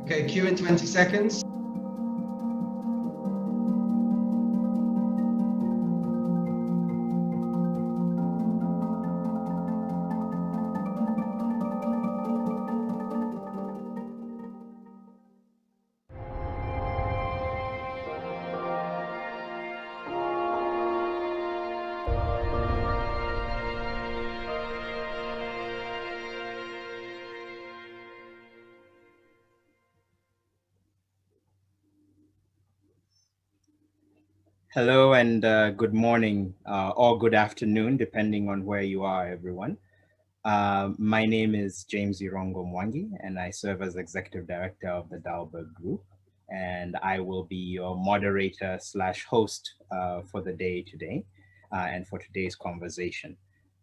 Okay, cue in 20 seconds. Hello and good morning or good afternoon, depending on where you are, everyone. My name is James Irongo Mwangi, and I serve as Executive Director of the Dalberg Group. And I will be your moderator slash host for the day today and for today's conversation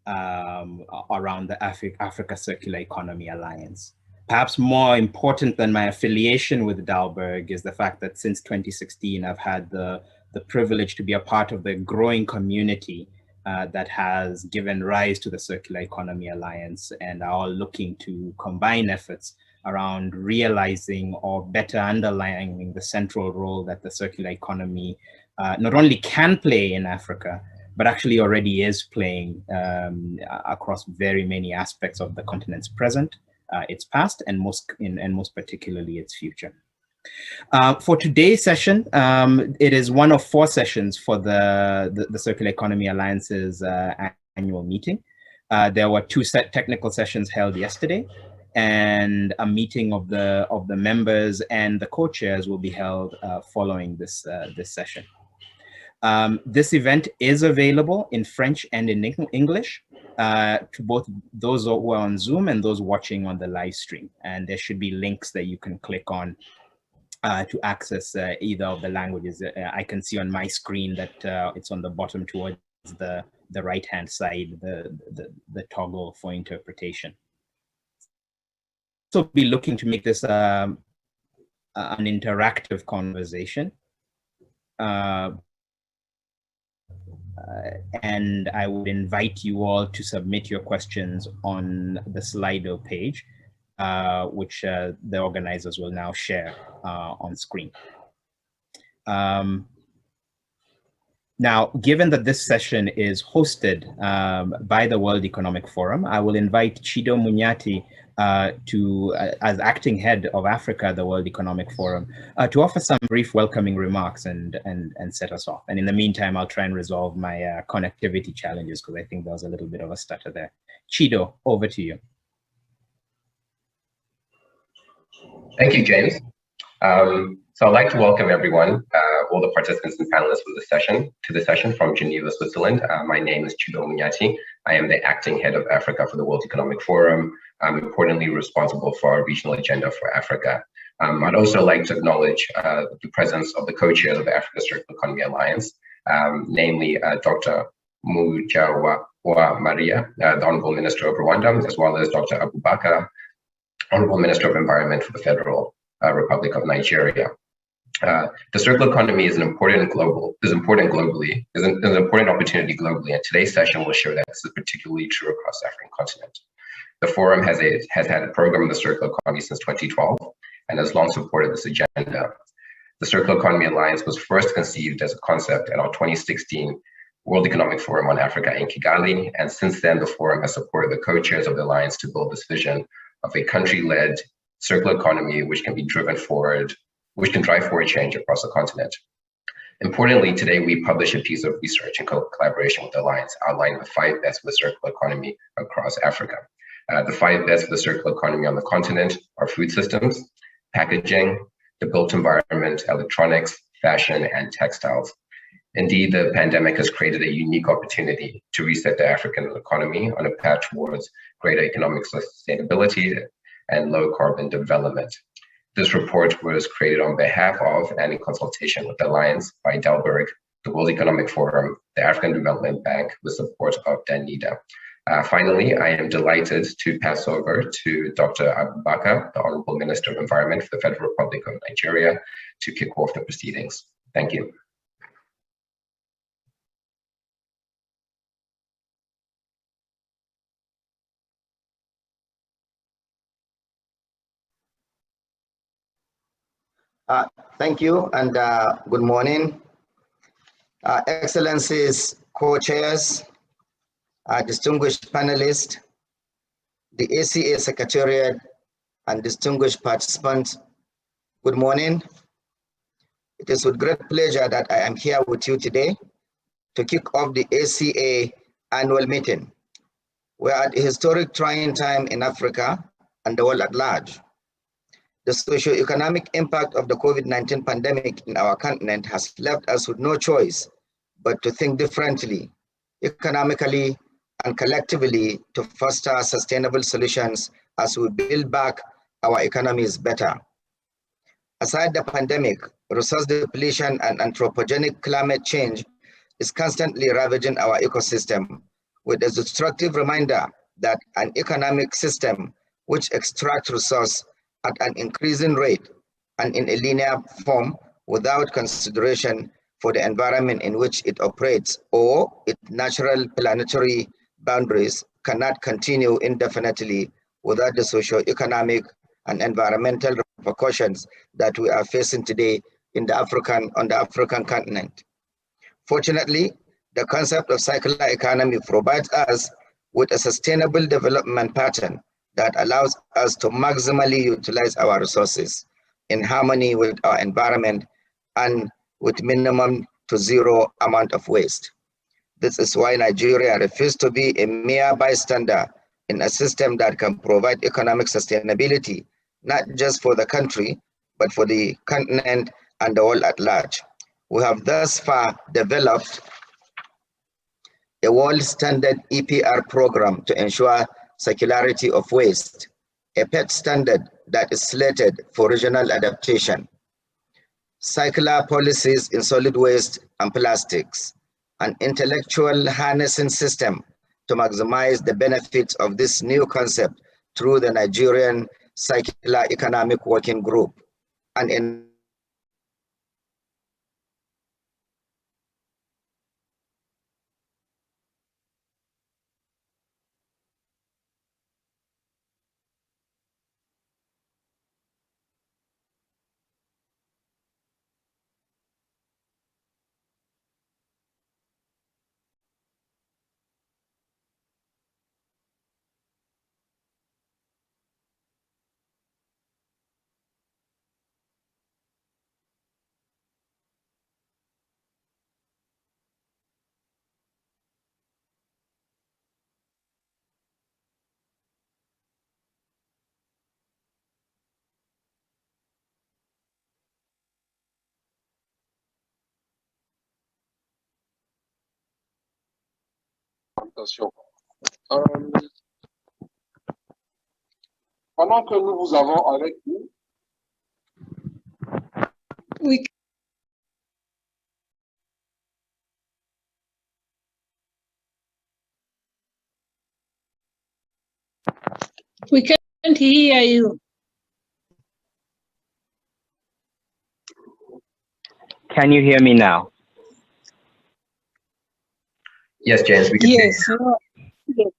around the Africa Circular Economy Alliance. Perhaps more important than my affiliation with Dalberg is the fact that since 2016, I've had the privilege to be a part of the growing community that has given rise to the Circular Economy Alliance, and are all looking to combine efforts around realizing or better underlining the central role that the circular economy not only can play in Africa, but actually already is playing across very many aspects of the continent's present, its past, and most particularly its future. For today's session, it is one of 4 sessions for the Circular Economy Alliance's annual meeting. There were 2 technical sessions held yesterday, and a meeting of the members and the co-chairs will be held following this session. This event is available in French and in English to both those who are on Zoom and those watching on the live stream. And there should be links that you can click on to access either of the languages. I can see on my screen that it's on the bottom towards the right-hand side, the toggle for interpretation. So be looking to make this an interactive conversation. And I would invite you all to submit your questions on the Slido page, which the organizers will now share on screen. Now, given that this session is hosted by the World Economic Forum, I will invite Chido Munyati as acting head of Africa at the World Economic Forum to offer some brief welcoming remarks and set us off. And in the meantime, I'll try and resolve my connectivity challenges, because I think there was a little bit of a stutter there. Chido, over to you. Thank you, James. So I'd like to welcome everyone, all the participants and panelists to the session from Geneva, Switzerland. My name is Chido Munyati. I am the acting head of Africa for the World Economic Forum. I'm importantly responsible for our regional agenda for Africa. I'd also like to acknowledge the presence of the co-chairs of the Africa Circular Economy Alliance, namely Dr. Mujawa Maria, the Honorable Minister of Rwanda, as well as Dr. Abubakar, Honorable Minister of Environment for the Federal Republic of Nigeria. The circular economy is an important opportunity globally, and today's session will show that this is particularly true across the African continent. The forum has had a program on the circular economy since 2012 and has long supported this agenda. The Circular Economy Alliance was first conceived as a concept at our 2016 World Economic Forum on Africa in Kigali, and since then the forum has supported the co-chairs of the alliance to build this vision of a country-led circular economy which can drive forward change across the continent. Importantly, today we publish a piece of research in collaboration with the Alliance outlining the 5 bets for the circular economy across Africa. The 5 bets for the circular economy on the continent are food systems, packaging, the built environment, electronics, fashion, and textiles. Indeed, the pandemic has created a unique opportunity to reset the African economy on a path towards greater economic sustainability and low carbon development. This report was created on behalf of and in consultation with the Alliance by Dalberg, the World Economic Forum, the African Development Bank, with support of Danida. Finally, I am delighted to pass over to Dr. Abubakar, the Honorable Minister of Environment for the Federal Republic of Nigeria, to kick off the proceedings. Thank you. Thank you and good morning. Excellencies, co-chairs, distinguished panelists, the ACEA Secretariat, and distinguished participants, good morning. It is with great pleasure that I am here with you today to kick off the ACEA annual meeting. We're at a historic trying time in Africa and the world at large. The socio-economic impact of the COVID-19 pandemic in our continent has left us with no choice but to think differently, economically and collectively, to foster sustainable solutions as we build back our economies better. Aside the pandemic, resource depletion and anthropogenic climate change is constantly ravaging our ecosystem, with a destructive reminder that an economic system which extracts resource at an increasing rate and in a linear form without consideration for the environment in which it operates or its natural planetary boundaries cannot continue indefinitely without the socio-economic and environmental repercussions that we are facing today on the African continent. Fortunately, the concept of circular economy provides us with a sustainable development pattern that allows us to maximally utilize our resources in harmony with our environment and with minimum to zero amount of waste. This is why Nigeria refuses to be a mere bystander in a system that can provide economic sustainability, not just for the country, but for the continent and the world at large. We have thus far developed a world standard EPR program to ensure circularity of waste, a PET standard that is slated for regional adaptation, circular policies in solid waste and plastics, an intellectual harnessing system to maximize the benefits of this new concept through the Nigerian Circular Economic Working Group, and in Pendant que nous vous avons avec nous, We can't hear you. Can you hear me now? Yes, James, we can hear you. Yes.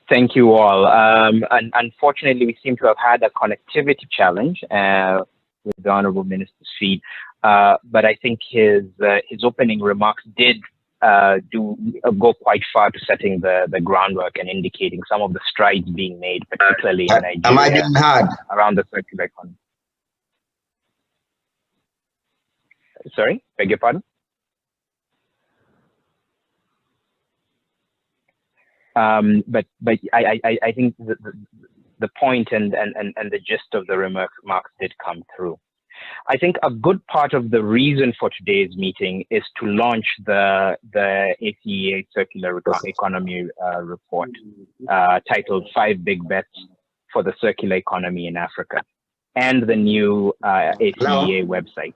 Thank you all. And unfortunately, we seem to have had a connectivity challenge with the Honorable Minister's feed. But I think his opening remarks did go quite far to setting the groundwork and indicating some of the strides being made, particularly in Nigeria, am I being heard? around the circular economy. Sorry, beg your pardon? But I think the point and the gist of the remarks did come through. I think a good part of the reason for today's meeting is to launch the ACEA Circular Economy report titled 5 Big Bets for the Circular Economy in Africa, and the new ACEA website.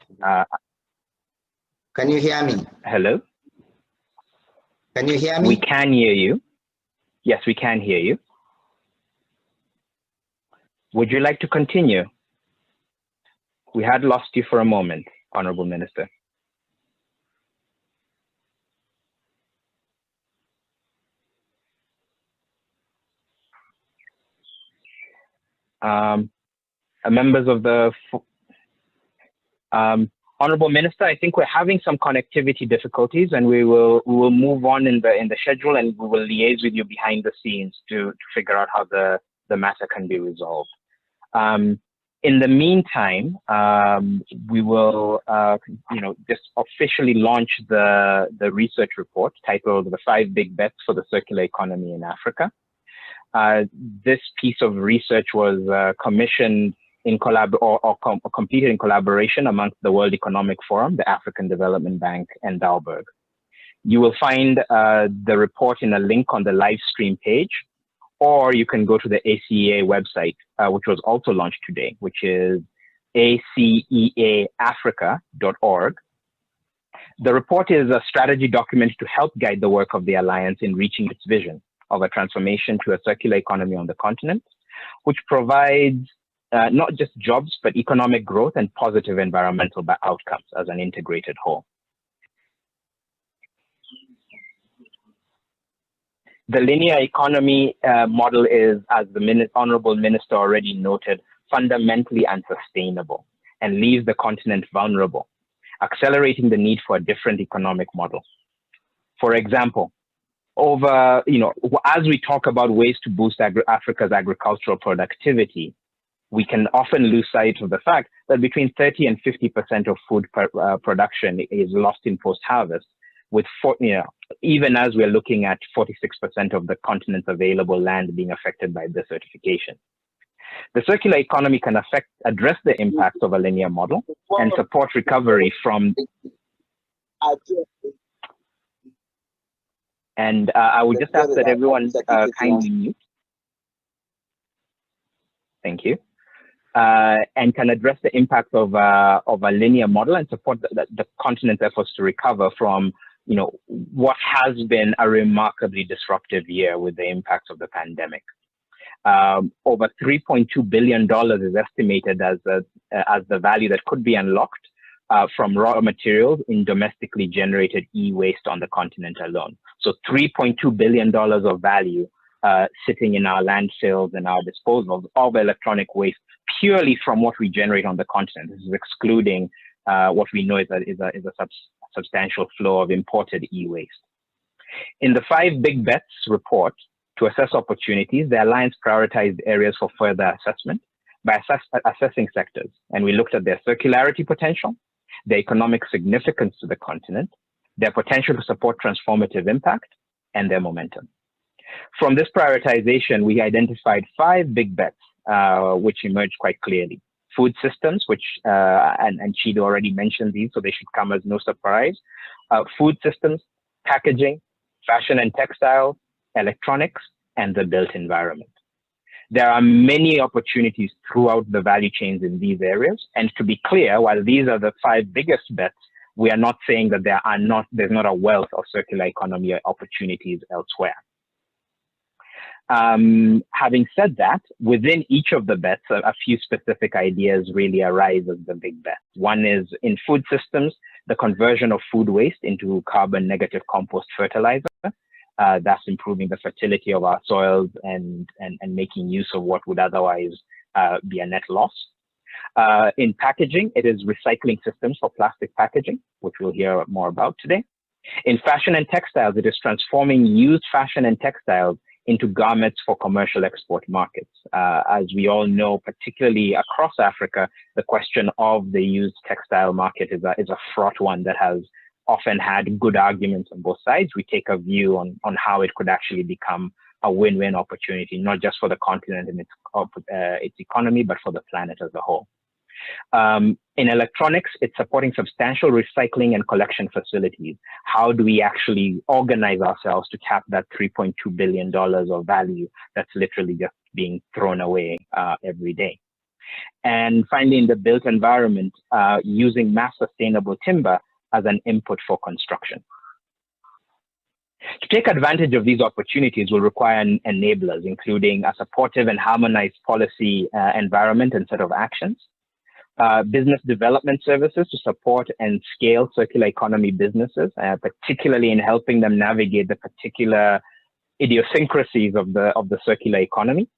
Can you hear me? Hello? Can you hear me? We can hear you. Yes, we can hear you. Would you like to continue? We had lost you for a moment, Honorable Minister. members of the Honorable Minister, I think we're having some connectivity difficulties, and we will move on in the schedule, and we will liaise with you behind the scenes to figure out how the matter can be resolved. In the meantime, we will just officially launch the research report titled "The 5 Big Bets for the Circular Economy in Africa." This piece of research was commissioned completed in collaboration amongst the World Economic Forum, the African Development Bank, and Dalberg. You will find the report in a link on the live stream page, or you can go to the ACEA website, which was also launched today, which is aceaafrica.org. The report is a strategy document to help guide the work of the Alliance in reaching its vision of a transformation to a circular economy on the continent, which provides not just jobs, but economic growth and positive environmental outcomes as an integrated whole. The linear economy model is, as the Honorable Minister already noted, fundamentally unsustainable and leaves the continent vulnerable, accelerating the need for a different economic model. For example, as we talk about ways to boost Africa's agricultural productivity, we can often lose sight of the fact that between 30 and 50% of food production is lost in post-harvest, with even as we're looking at 46% of the continent's available land being affected by desertification. The circular economy can address the impacts of a linear model and support recovery from. And I would just ask that everyone kindly mute. Thank you. And can address the impact of a linear model and support the continent's efforts to recover from, what has been a remarkably disruptive year with the impacts of the pandemic. Over $3.2 billion is estimated as the value that could be unlocked from raw materials in domestically generated e-waste on the continent alone. So $3.2 billion of value sitting in our landfills and our disposals of electronic waste purely from what we generate on the continent. This is excluding what we know is a substantial flow of imported e-waste. In the 5 Big Bets report, to assess opportunities, the Alliance prioritized areas for further assessment by assessing sectors. And we looked at their circularity potential, their economic significance to the continent, their potential to support transformative impact, and their momentum. From this prioritization, we identified 5 big bets, which emerged quite clearly. Food systems, which, and Chido already mentioned these, so they should come as no surprise. Food systems, packaging, fashion and textiles, electronics, and the built environment. There are many opportunities throughout the value chains in these areas. And to be clear, while these are the 5 biggest bets, we are not saying that there's not a wealth of circular economy opportunities elsewhere. Having said that, within each of the bets, a few specific ideas really arise as the big bets. One is in food systems, the conversion of food waste into carbon negative compost fertilizer. That's improving the fertility of our soils and making use of what would otherwise be a net loss. In packaging, it is recycling systems for plastic packaging, which we'll hear more about today. In fashion and textiles, it is transforming used fashion and textiles into garments for commercial export markets. As we all know, particularly across Africa, the question of the used textile market is a fraught one that has often had good arguments on both sides. We take a view on how it could actually become a win-win opportunity, not just for the continent and its economy, but for the planet as a whole. In electronics, it's supporting substantial recycling and collection facilities. How do we actually organize ourselves to tap that $3.2 billion of value that's literally just being thrown away every day? And finally, in the built environment, using mass sustainable timber as an input for construction. To take advantage of these opportunities will require enablers, including a supportive and harmonized policy environment and set of actions, business development services to support and scale circular economy businesses, particularly in helping them navigate the particular idiosyncrasies of the circular economy.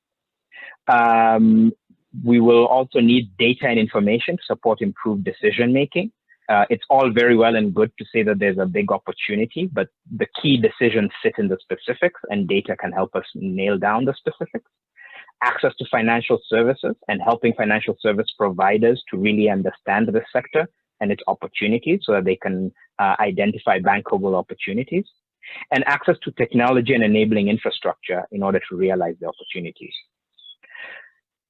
We will also need data and information to support improved decision-making. It's all very well and good to say that there's a big opportunity, but the key decisions sit in the specifics, and data can help us nail down the specifics. Access to financial services and helping financial service providers to really understand the sector and its opportunities so that they can identify bankable opportunities. And access to technology and enabling infrastructure in order to realize the opportunities.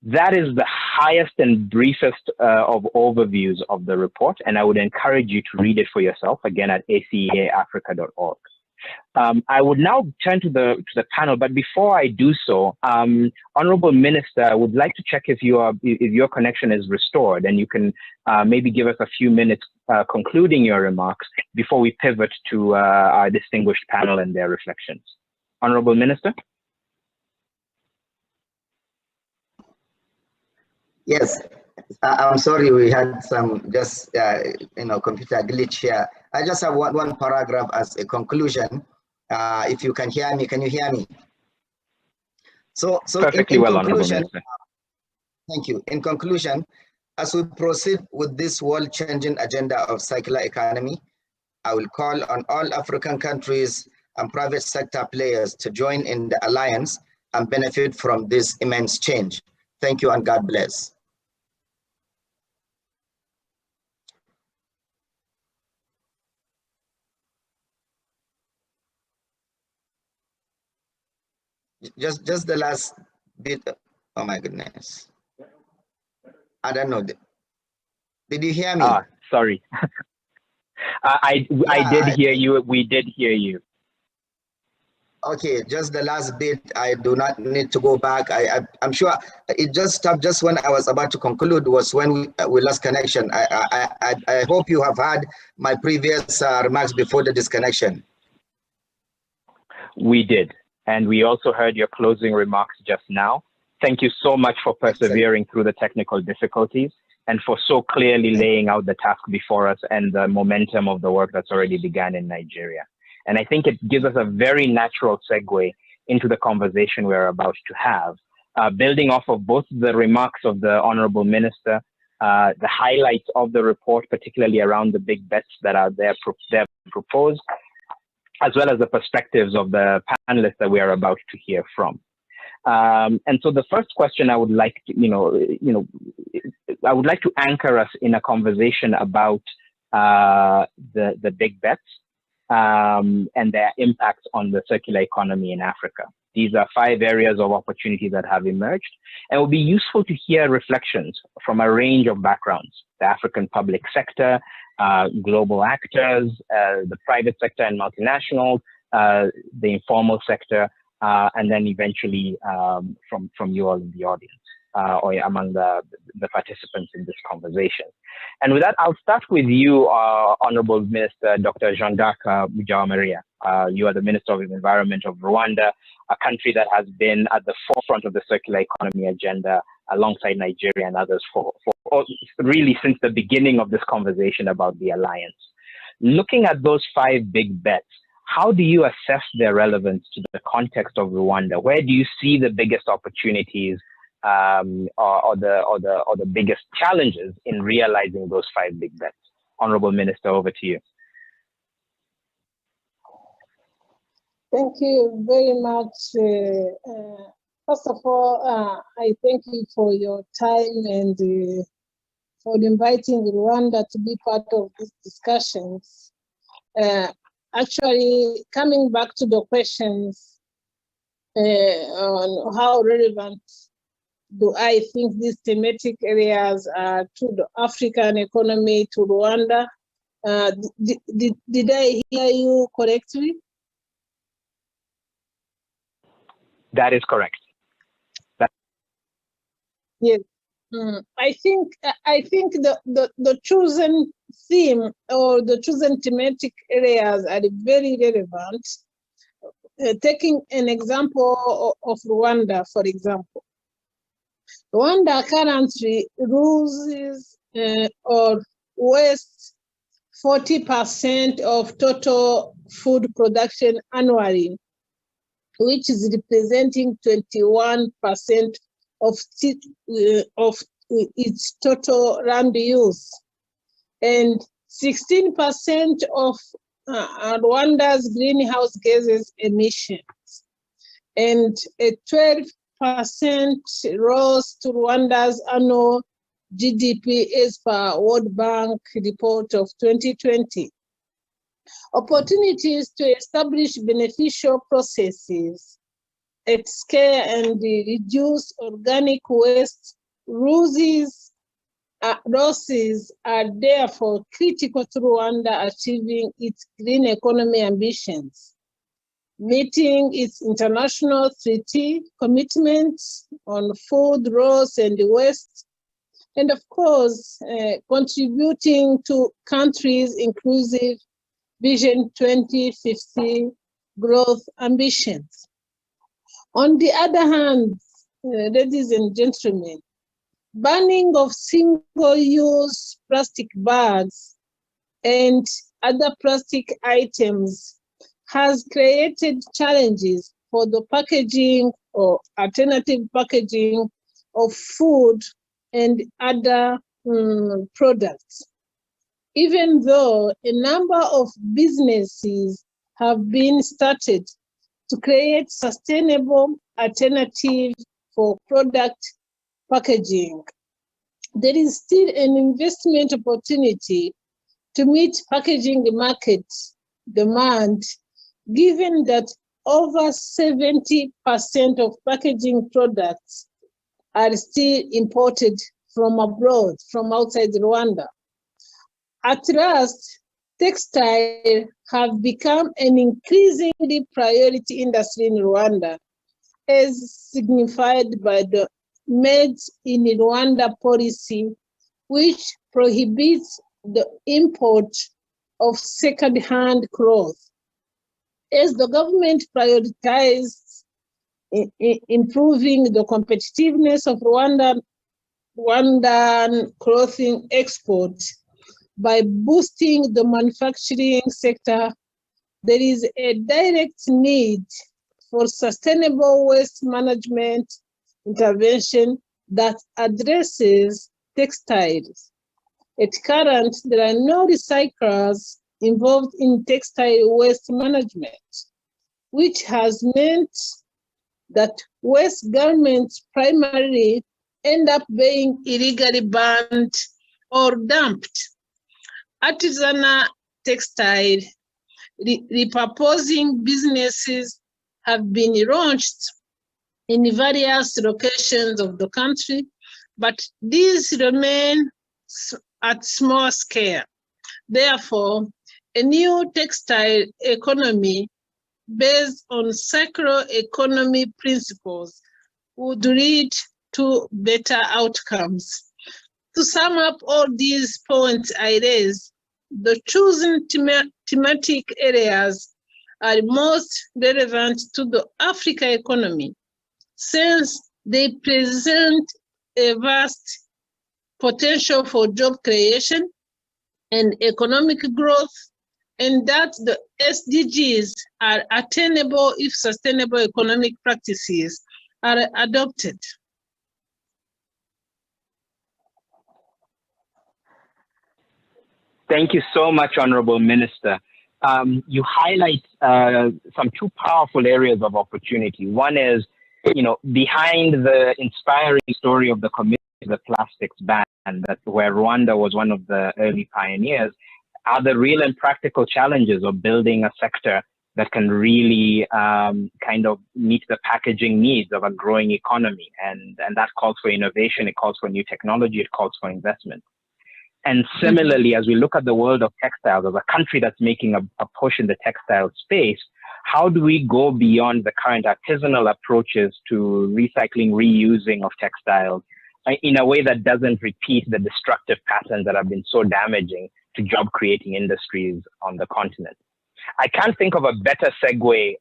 That is the highest and briefest of overviews of the report, and I would encourage you to read it for yourself, again, at aceaafrica.org. I would now turn to the panel, but before I do so, Honorable Minister, I would like to check if your connection is restored, and you can maybe give us a few minutes concluding your remarks before we pivot to our distinguished panel and their reflections. Honorable Minister? Yes, I'm sorry, we had some just computer glitch here. I just have one paragraph as a conclusion. If you can hear me, can you hear me? So perfectly in well, conclusion, Honorable Minister. Thank you. In conclusion, as we proceed with this world-changing agenda of circular economy, I will call on all African countries and private sector players to join in the alliance and benefit from this immense change. Thank you and God bless. Just the last bit. Oh my goodness. I don't know. Did you hear me? Sorry. I did hear you. We did hear you. Okay, just the last bit. I do not need to go back. I'm sure it just stopped just when I was about to conclude was when we lost connection. I hope you have heard my previous remarks before the disconnection. We did. And we also heard your closing remarks just now. Thank you so much for persevering through the technical difficulties and for so clearly laying out the task before us and the momentum of the work that's already begun in Nigeria. And I think it gives us a very natural segue into the conversation we're about to have, building off of both the remarks of the Honorable Minister, the highlights of the report, particularly around the big bets that are there proposed, as well as the perspectives of the panelists that we are about to hear from. And so the first question I would like to, I would like to anchor us in a conversation about the big bets and their impacts on the circular economy in Africa. These are 5 areas of opportunity that have emerged, and it will be useful to hear reflections from a range of backgrounds: the African public sector, global actors, the private sector and multinationals, the informal sector, and then eventually from you all in the audience or among the participants in this conversation. And with that, I'll start with you, Honorable Minister Dr. Jean-Jacques Mujawamariya. You are the Minister of the Environment of Rwanda, a country that has been at the forefront of the circular economy agenda alongside Nigeria and others for really since the beginning of this conversation about the alliance. Looking at those 5 big bets, how do you assess their relevance to the context of Rwanda? Where do you see the biggest opportunities or the biggest challenges in realizing those 5 big bets? Honorable Minister, over to you. Thank you very much. First of all, I thank you for your time and for inviting Rwanda to be part of these discussions. Actually, coming back to the questions on how relevant do I think these thematic areas are to the African economy, to Rwanda, did I hear you correctly? That is correct. Yes. I think the chosen theme or the chosen thematic areas are very relevant. Taking an example of Rwanda, for example. Rwanda currently loses or wastes 40% of total food production annually, which is representing 21% of its total land use, and 16% of Rwanda's greenhouse gases emissions, and a 12% rose to Rwanda's annual GDP as per World Bank report of 2020. Opportunities to establish beneficial processes at scale and reduce organic waste losses are therefore critical to Rwanda achieving its green economy ambitions, meeting its international treaty commitments on food, loss, and waste, and of course, contributing to countries' inclusive Vision 2050 growth ambitions. On the other hand, ladies and gentlemen, banning of single-use plastic bags and other plastic items has created challenges for the packaging or alternative packaging of food and other products. Even though a number of businesses have been started to create sustainable alternatives for product packaging, there is still an investment opportunity to meet packaging market demand, given that over 70% of packaging products are still imported from abroad, from outside Rwanda. At last, textiles have become an increasingly priority industry in Rwanda, as signified by the Made in Rwanda policy, which prohibits the import of second-hand clothes. As the government prioritizes improving the competitiveness of Rwandan clothing export by boosting the manufacturing sector, there is a direct need for sustainable waste management intervention that addresses textiles. At current, there are no recyclers involved in textile waste management, which has meant that waste garments primarily end up being illegally burned or dumped. Artisanal textile repurposing businesses have been launched in various locations of the country, but these remain at small scale. Therefore, a new textile economy based on circular economy principles would lead to better outcomes. To sum up all these points I raised, the chosen thematic areas are most relevant to the Africa economy, since they present a vast potential for job creation and economic growth, and that the SDGs are attainable if sustainable economic practices are adopted. Thank you so much, Honorable Minister. You highlight some two powerful areas of opportunity. One is, behind the inspiring story of the committee, the plastics ban, that where Rwanda was one of the early pioneers, are the real and practical challenges of building a sector that can really kind of meet the packaging needs of a growing economy. And that calls for innovation, it calls for new technology, it calls for investment. And similarly, as we look at the world of textiles, as a country that's making a push in the textile space, how do we go beyond the current artisanal approaches to recycling, reusing of textiles in a way that doesn't repeat the destructive patterns that have been so damaging to job-creating industries on the continent? I can't think of a better segue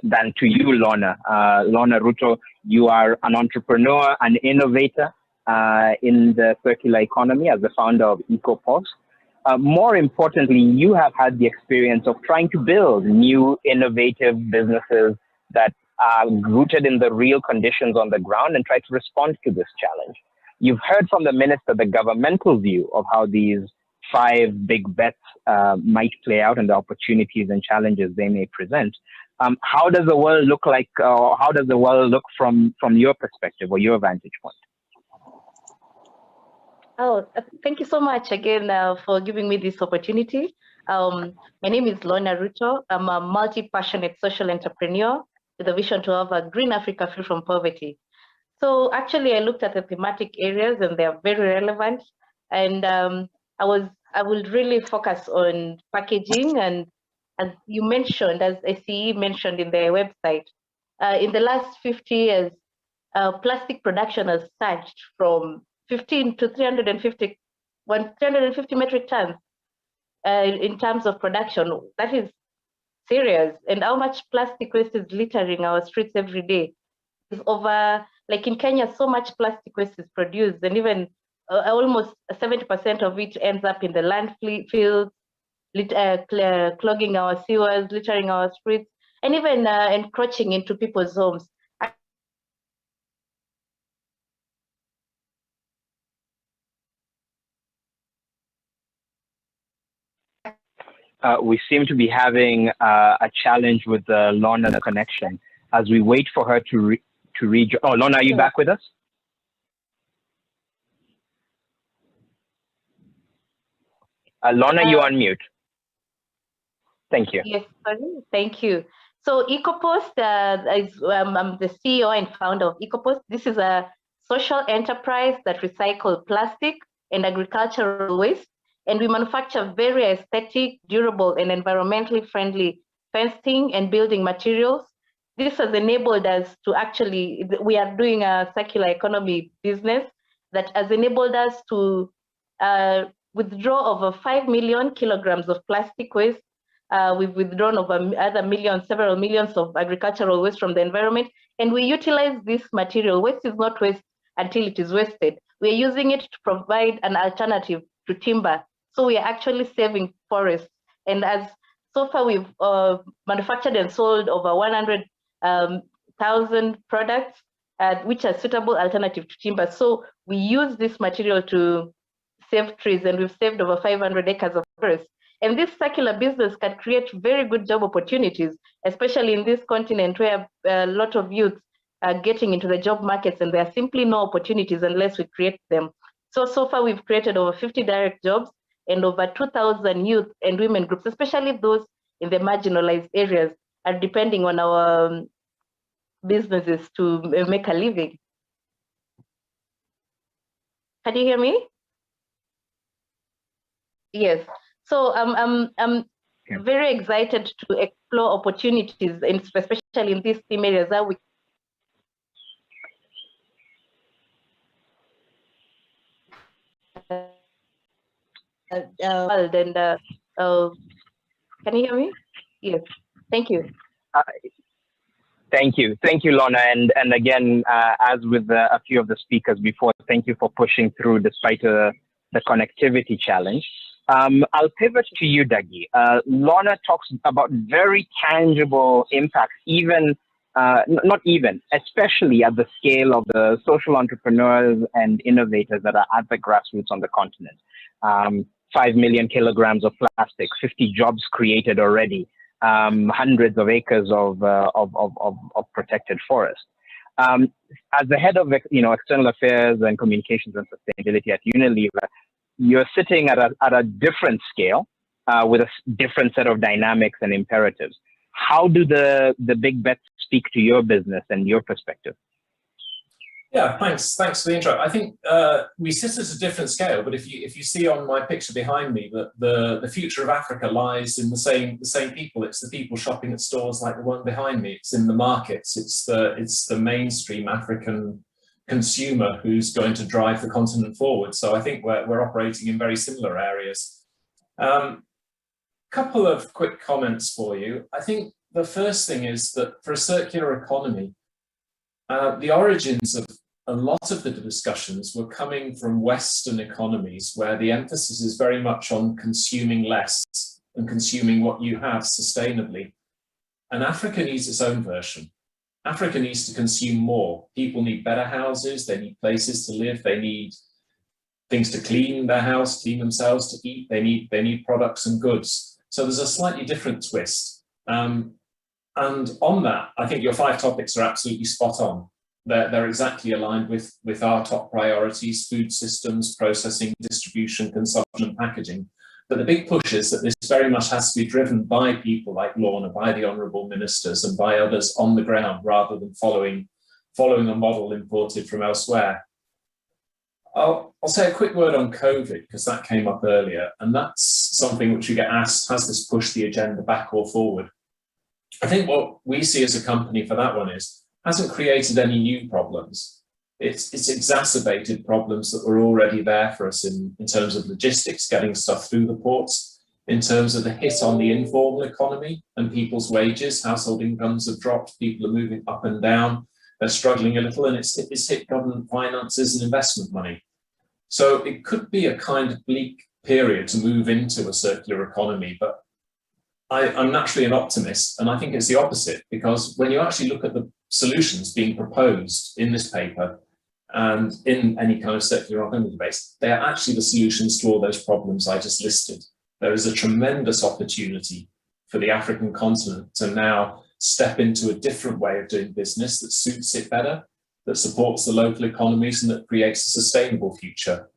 than to you, Lorna. Lorna Ruto, you are an entrepreneur, an innovator in the circular economy as the founder of EcoPost. More importantly, you have had the experience of trying to build new innovative businesses that rooted in the real conditions on the ground, and try to respond to this challenge. You've heard from the minister the governmental view of how these 5 big bets might play out and the opportunities and challenges they may present. How does the world look like, or how does the world look from your perspective or your vantage point? Oh, thank you so much again for giving me this opportunity. My name is Lorna Ruto. I'm a multi-passionate social entrepreneur with a vision to have a green Africa free from poverty. So actually, I looked at the thematic areas and they are very relevant. And I will really focus on packaging. And as you mentioned, as ACEA mentioned in their website, in the last 50 years, plastic production has surged from 15 to 350 metric tons in terms of production. That is serious. And how much plastic waste is littering our streets every day? It's over, like in Kenya, so much plastic waste is produced, and even almost 70% of it ends up in the landfills, clogging our sewers, littering our streets, and even encroaching into people's homes. We seem to be having a challenge with the Lorna connection as we wait for her to read. Oh, Lorna, are you back with us? Lorna, you're on mute. Thank you. Yes, sorry. Thank you. So EcoPost I'm the CEO and founder of EcoPost. This is a social enterprise that recycles plastic and agricultural waste, and we manufacture very aesthetic, durable, and environmentally friendly fencing and building materials. This has enabled us to actually, we are doing a circular economy business that has enabled us to withdraw over 5 million kilograms of plastic waste. We've withdrawn over several millions of agricultural waste from the environment, and we utilize this material. Waste is not waste until it is wasted. We're using it to provide an alternative to timber. So we are actually saving forests. And as so far we've manufactured and sold over 100,000 products, which are suitable alternative to timber. So we use this material to save trees, and we've saved over 500 acres of forest. And this circular business can create very good job opportunities, especially in this continent where a lot of youth are getting into the job markets, and there are simply no opportunities unless we create them. So far we've created over 50 direct jobs and over 2,000 youth and women groups, especially those in the marginalized areas, are depending on our businesses to make a living. Can you hear me? Yes. So I'm very excited to explore opportunities, especially in these theme areas that we can you hear me? Yes. Thank you. Thank you, Lorna. And again, as with a few of the speakers before, thank you for pushing through despite the connectivity challenge. I'll pivot to you, Dagi. Lorna talks about very tangible impacts, especially at the scale of the social entrepreneurs and innovators that are at the grassroots on the continent. 5 million kilograms of plastic, 50 jobs created already, hundreds of acres of protected forest. As the head of external affairs and communications and sustainability at Unilever, you're sitting at a different scale with a different set of dynamics and imperatives. How do the big bets speak to your business and your perspective? Yeah, thanks for the intro. I think we sit at a different scale, but if you see on my picture behind me that the future of Africa lies in the same people. It's the people shopping at stores like the one behind me. It's in the markets. It's the mainstream African consumer who's going to drive the continent forward. So I think we're operating in very similar areas. Couple of quick comments for you. I think the first thing is that for a circular economy, the origins of a lot of the discussions were coming from Western economies, where the emphasis is very much on consuming less and consuming what you have sustainably. And Africa needs its own version. Africa needs to consume more. People need better houses, they need places to live, they need things to clean their house, clean themselves, to eat, they need products and goods. So there's a slightly different twist. And on that, I think your 5 topics are absolutely spot on. They're exactly aligned with our top priorities: food systems, processing, distribution, consumption, and packaging. But the big push is that this very much has to be driven by people like Lorna, by the honourable ministers and by others on the ground, rather than following a model imported from elsewhere. I'll say a quick word on COVID, because that came up earlier, and that's something which you get asked, has this pushed the agenda back or forward? I think what we see as a company for that one is, hasn't created any new problems. It's exacerbated problems that were already there for us in terms of logistics, getting stuff through the ports, in terms of the hit on the informal economy and people's wages. Household incomes have dropped, people are moving up and down, they're struggling a little, and it's hit government finances and investment money. So it could be a kind of bleak period to move into a circular economy, but I'm naturally an optimist, and I think it's the opposite, because when you actually look at the solutions being proposed in this paper and in any kind of circular economy debate, they are actually the solutions to all those problems I just listed. There is a tremendous opportunity for the African continent to now step into a different way of doing business that suits it better, that supports the local economies, and that creates a sustainable future.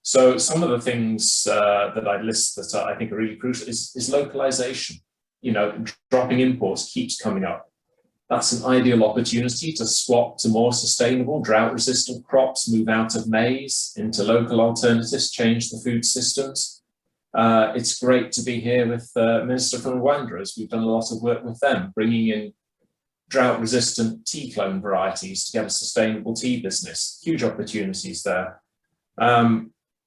So some of the things that I list that I think are really crucial is localization. You know, dropping imports keeps coming up. That's an ideal opportunity to swap to more sustainable, drought-resistant crops, move out of maize into local alternatives, change the food systems. It's great to be here with Minister from Rwanda, as we've done a lot of work with them, bringing in drought-resistant tea clone varieties to get a sustainable tea business. Huge opportunities there.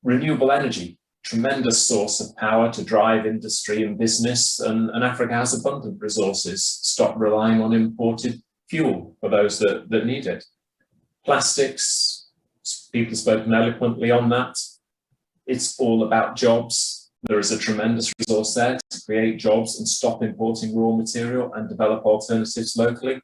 Renewable energy, tremendous source of power to drive industry and business, and Africa has abundant resources. Stop relying on imported fuel for those that need it. Plastics, people have spoken eloquently on that. It's all about jobs. There is a tremendous resource there to create jobs and stop importing raw material and develop alternatives locally.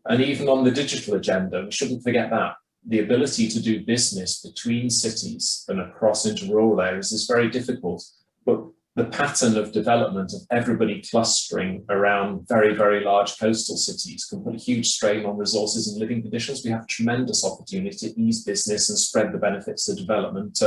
And even on the digital agenda, we shouldn't forget that. The ability to do business between cities and across into rural areas is very difficult, but the pattern of development of everybody clustering around very, very large coastal cities can put a huge strain on resources and living conditions. We have a tremendous opportunity to ease business and spread the benefits of development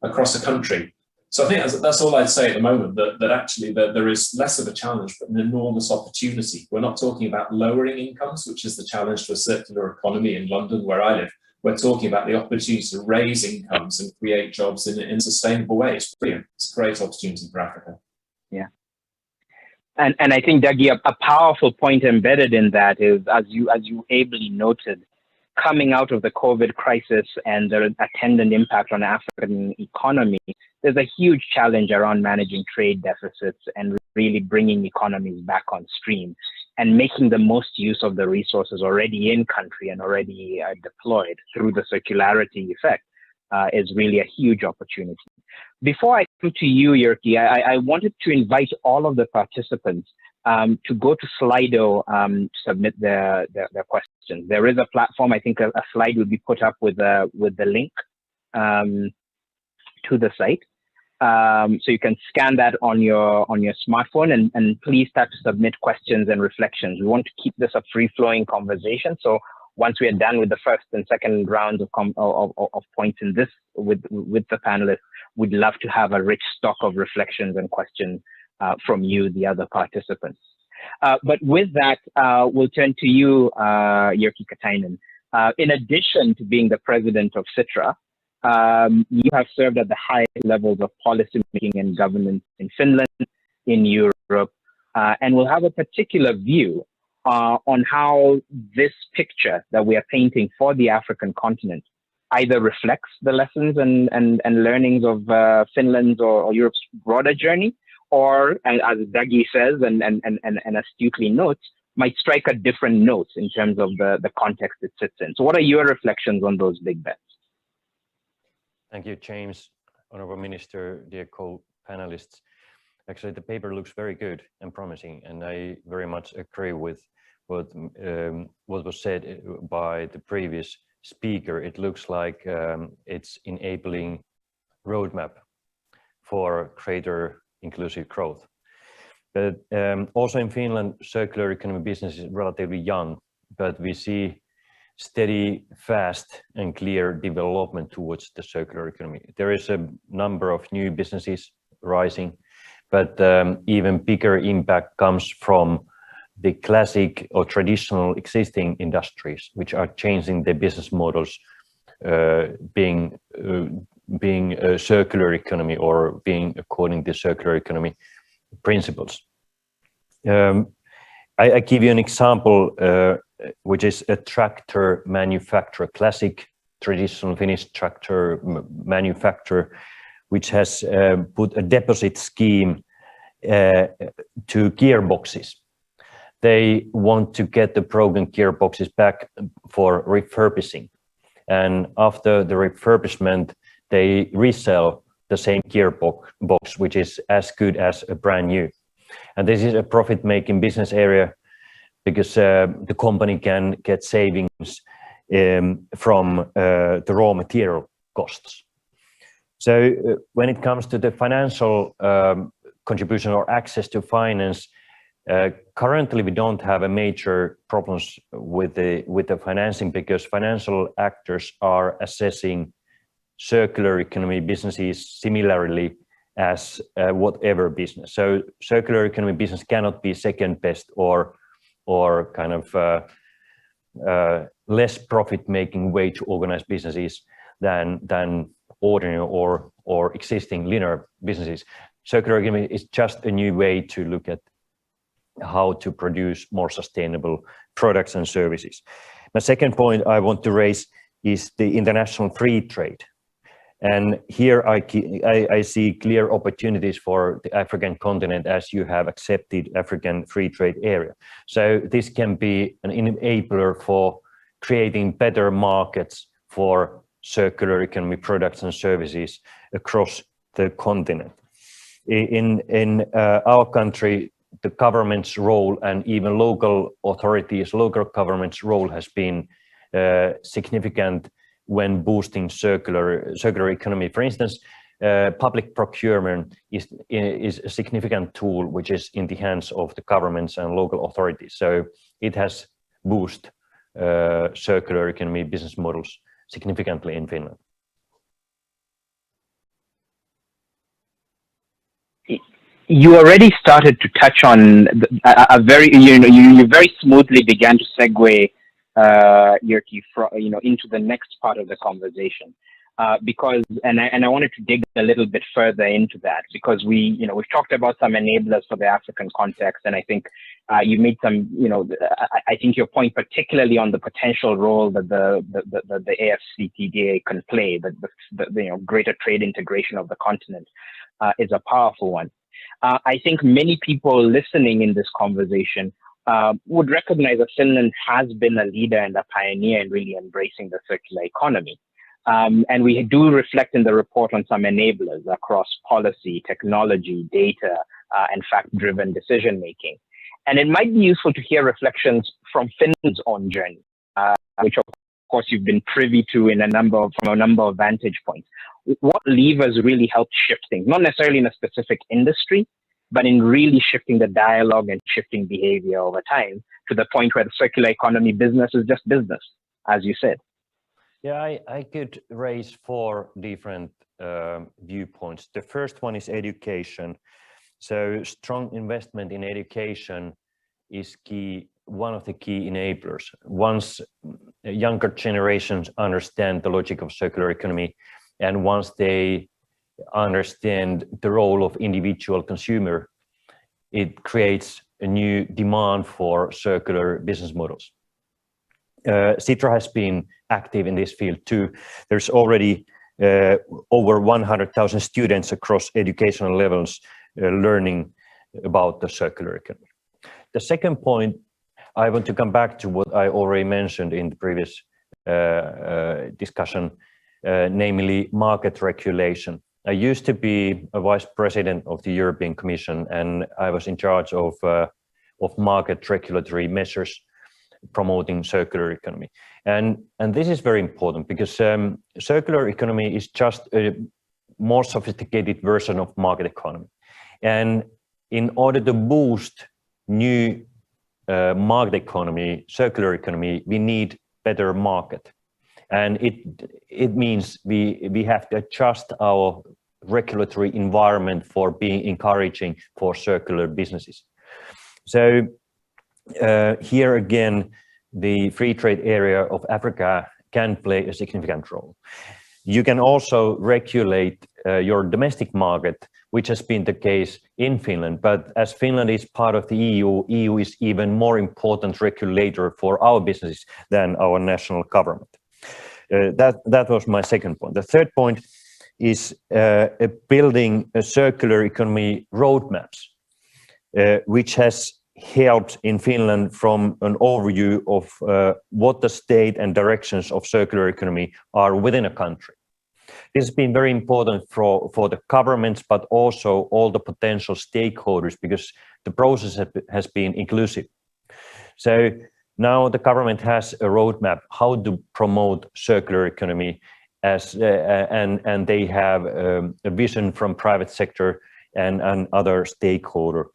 across a country. So I think that's all I'd say at the moment, that actually there is less of a challenge, but an enormous opportunity. We're not talking about lowering incomes, which is the challenge to a circular economy in London, where I live. We're talking about the opportunity to raise incomes and create jobs in sustainable ways. Brilliant. It's a great opportunity for Africa. Yeah. And I think, Dougie, a powerful point embedded in that is, as you ably noted, coming out of the COVID crisis and the attendant impact on the African economy, there's a huge challenge around managing trade deficits and really bringing economies back on stream and making the most use of the resources already in country and already deployed through the circularity effect is really a huge opportunity. Before I come to you, Jyrki, I wanted to invite all of the participants to go to Slido to submit their questions. There is a platform. I think a slide will be put up with the link to the site. So you can scan that on your smartphone, and please start to submit questions and reflections. We want to keep this a free-flowing conversation. So once we are done with the first and second rounds of points in this with the panelists, we'd love to have a rich stock of reflections and questions from you, the other participants. But with that, we'll turn to you, Jyrki Katainen. In addition to being the president of Sitra, you have served at the highest levels of policy making and governance in Finland, in Europe, and will have a particular view on how this picture that we are painting for the African continent either reflects the lessons and learnings of Finland's or Europe's broader journey, or, as Dougie says and astutely notes, might strike a different note in terms of the context it sits in. So what are your reflections on those big bets? Thank you, James, Honourable Minister, dear co-panelists. Actually, the paper looks very good and promising, and I very much agree with what was said by the previous speaker. It looks like it's enabling roadmap for greater inclusive growth. But also in Finland, circular economy business is relatively young, but we see steady, fast and clear development towards the circular economy. There is a number of new businesses rising, but even bigger impact comes from the classic or traditional existing industries, which are changing their business models, being a circular economy or being according to circular economy principles. I give you an example, which is a tractor manufacturer, classic traditional Finnish tractor manufacturer, which has put a deposit scheme to gearboxes. They want to get the broken gearboxes back for refurbishing. And after the refurbishment, they resell the same gearbox, which is as good as a brand new. And this is a profit-making business area because the company can get savings from the raw material costs. So when it comes to the financial contribution or access to finance, currently we don't have a major problems with the financing because financial actors are assessing circular economy businesses similarly as whatever business. So circular economy business cannot be second best or kind of less profit-making way to organize businesses than ordinary or existing linear businesses. Circular economy is just a new way to look at how to produce more sustainable products and services. My second point I want to raise is the international free trade. And here I see clear opportunities for the African continent as you have accepted African free trade area. So this can be an enabler for creating better markets for circular economy products and services across the continent. In our country, the government's role and even local authorities, local government's role has been significant when boosting circular economy. For instance, public procurement is a significant tool which is in the hands of the governments and local authorities. So it has boosted circular economy business models significantly in Finland. You already started to touch on a very, you very smoothly began to segue into the next part of the conversation, because I wanted to dig a little bit further into that because we've talked about some enablers for the African context, and I think you made some, I think your point particularly on the potential role that the AFCFTA can play, the greater trade integration of the continent, is a powerful one. I think many people listening in this conversation would recognize that Finland has been a leader and a pioneer in really embracing the circular economy. And we do reflect in the report on some enablers across policy, technology, data, and fact-driven decision-making. And it might be useful to hear reflections from Finland's own journey, which of course you've been privy to from a number of vantage points. What levers really helped shift things, not necessarily in a specific industry, but in really shifting the dialogue and shifting behavior over time to the point where the circular economy business is just business, as you said. Yeah, I could raise 4 different viewpoints. The first one is education. So strong investment in education is key, one of the key enablers. Once younger generations understand the logic of circular economy, and once they understand the role of individual consumer, it creates a new demand for circular business models. Sitra has been active in this field too. There's already over 100,000 students across educational levels learning about the circular economy. The second point, I want to come back to what I already mentioned in the previous discussion, namely market regulation. I used to be a vice president of the European Commission, and I was in charge of market regulatory measures promoting circular economy. And this is very important because circular economy is just a more sophisticated version of market economy. And in order to boost new market economy, circular economy, we need better market. And it means we have to adjust our regulatory environment for being encouraging for circular businesses. So here again, the free trade area of Africa can play a significant role. You can also regulate your domestic market, which has been the case in Finland. But as Finland is part of the EU is even more important regulator for our businesses than our national government. That was my second point. The third point is building a circular economy roadmaps, which has helped in Finland from an overview of what the state and directions of circular economy are within a country. This has been very important for the governments, but also all the potential stakeholders, because the process has been inclusive. So now the government has a roadmap how to promote circular economy, and they have a vision from private sector and other stakeholder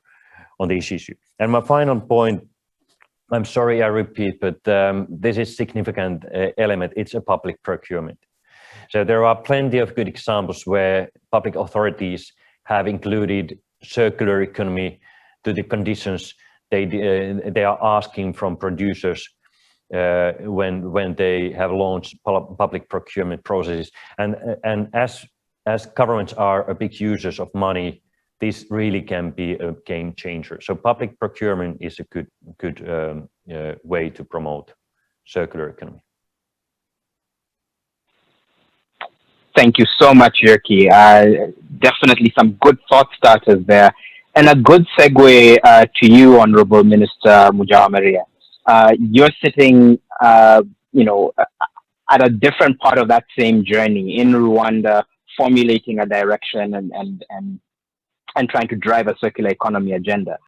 on this issue. And my final point, I'm sorry I repeat, but this is significant element. It's a public procurement. So there are plenty of good examples where public authorities have included circular economy to the conditions they are asking from producers when they have launched public procurement processes. And as governments are a big users of money, this really can be a game changer. So public procurement is a good way to promote circular economy. Thank you so much, Jyrki. Definitely some good thought starters there. And a good segue to you, Honorable Minister Mujawamariya. You're sitting, at a different part of that same journey in Rwanda, formulating a direction and trying to drive a circular economy agenda.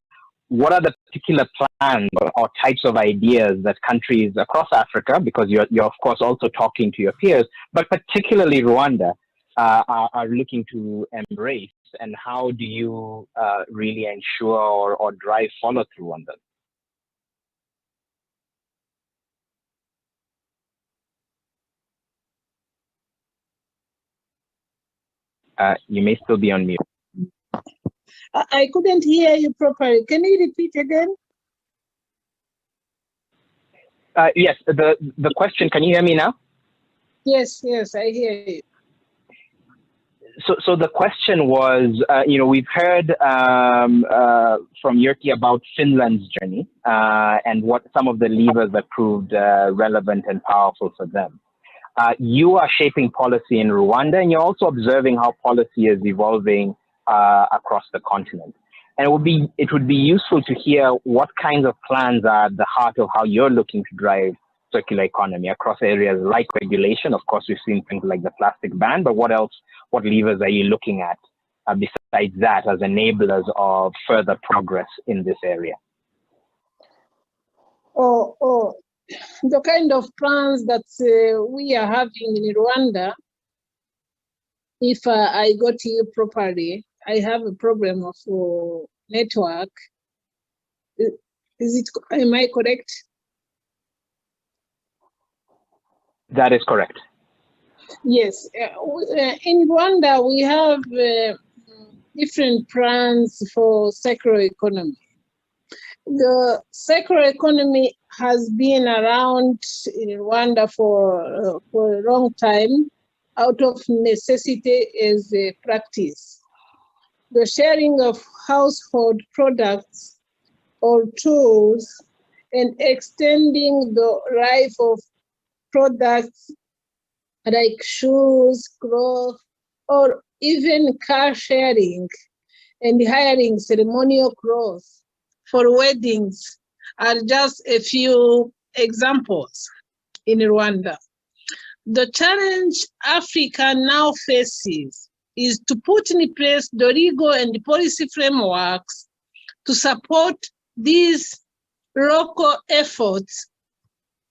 What are the particular plans or types of ideas that countries across Africa, because you're of course also talking to your peers, but particularly Rwanda, are looking to embrace, and how do you really ensure or drive follow through on them? You may still be on mute. I couldn't hear you properly. Can you repeat again? Yes, the question, can you hear me now? Yes, I hear you. So the question was, we've heard from Jyrki about Finland's journey and what some of the levers that proved relevant and powerful for them. You are shaping policy in Rwanda, and you're also observing how policy is evolving across the continent. And it would be useful to hear what kinds of plans are at the heart of how you're looking to drive circular economy across areas like regulation. Of course, we've seen things like the plastic ban, but what else, what levers are you looking at besides that as enablers of further progress in this area? The kind of plans that we are having in Rwanda, if I got you properly, I have a problem of network. Am I correct? That is correct. Yes. In Rwanda, we have different plans for circular economy. The circular economy has been around in Rwanda for a long time, out of necessity as a practice. The sharing of household products or tools and extending the life of products like shoes, clothes, or even car sharing and hiring ceremonial clothes for weddings are just a few examples in Rwanda. The challenge Africa now faces is to put in place the legal and policy frameworks to support these local efforts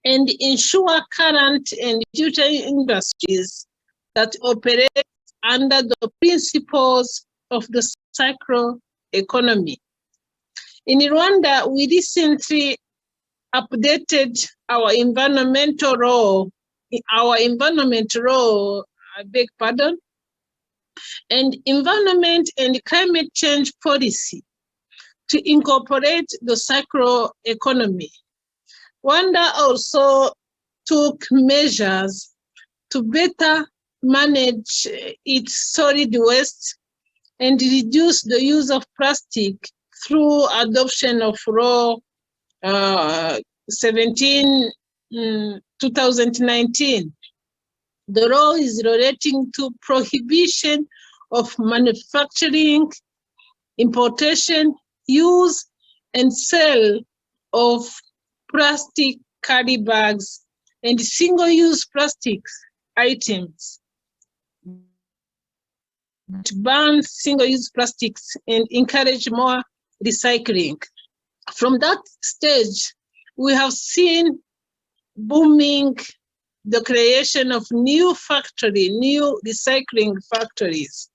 and ensure current and future industries that operate under the principles of the circular economy. In Rwanda, we recently updated our environmental law, I beg pardon, and environment and climate change policy to incorporate the circular economy. Rwanda also took measures to better manage its solid waste and reduce the use of plastic through adoption of Law 17, 2019. The law is relating to prohibition of manufacturing, importation, use, and sale of plastic carry bags and single-use plastics items. To ban single-use plastics and encourage more recycling. From that stage, we have seen booming the creation of new recycling factories.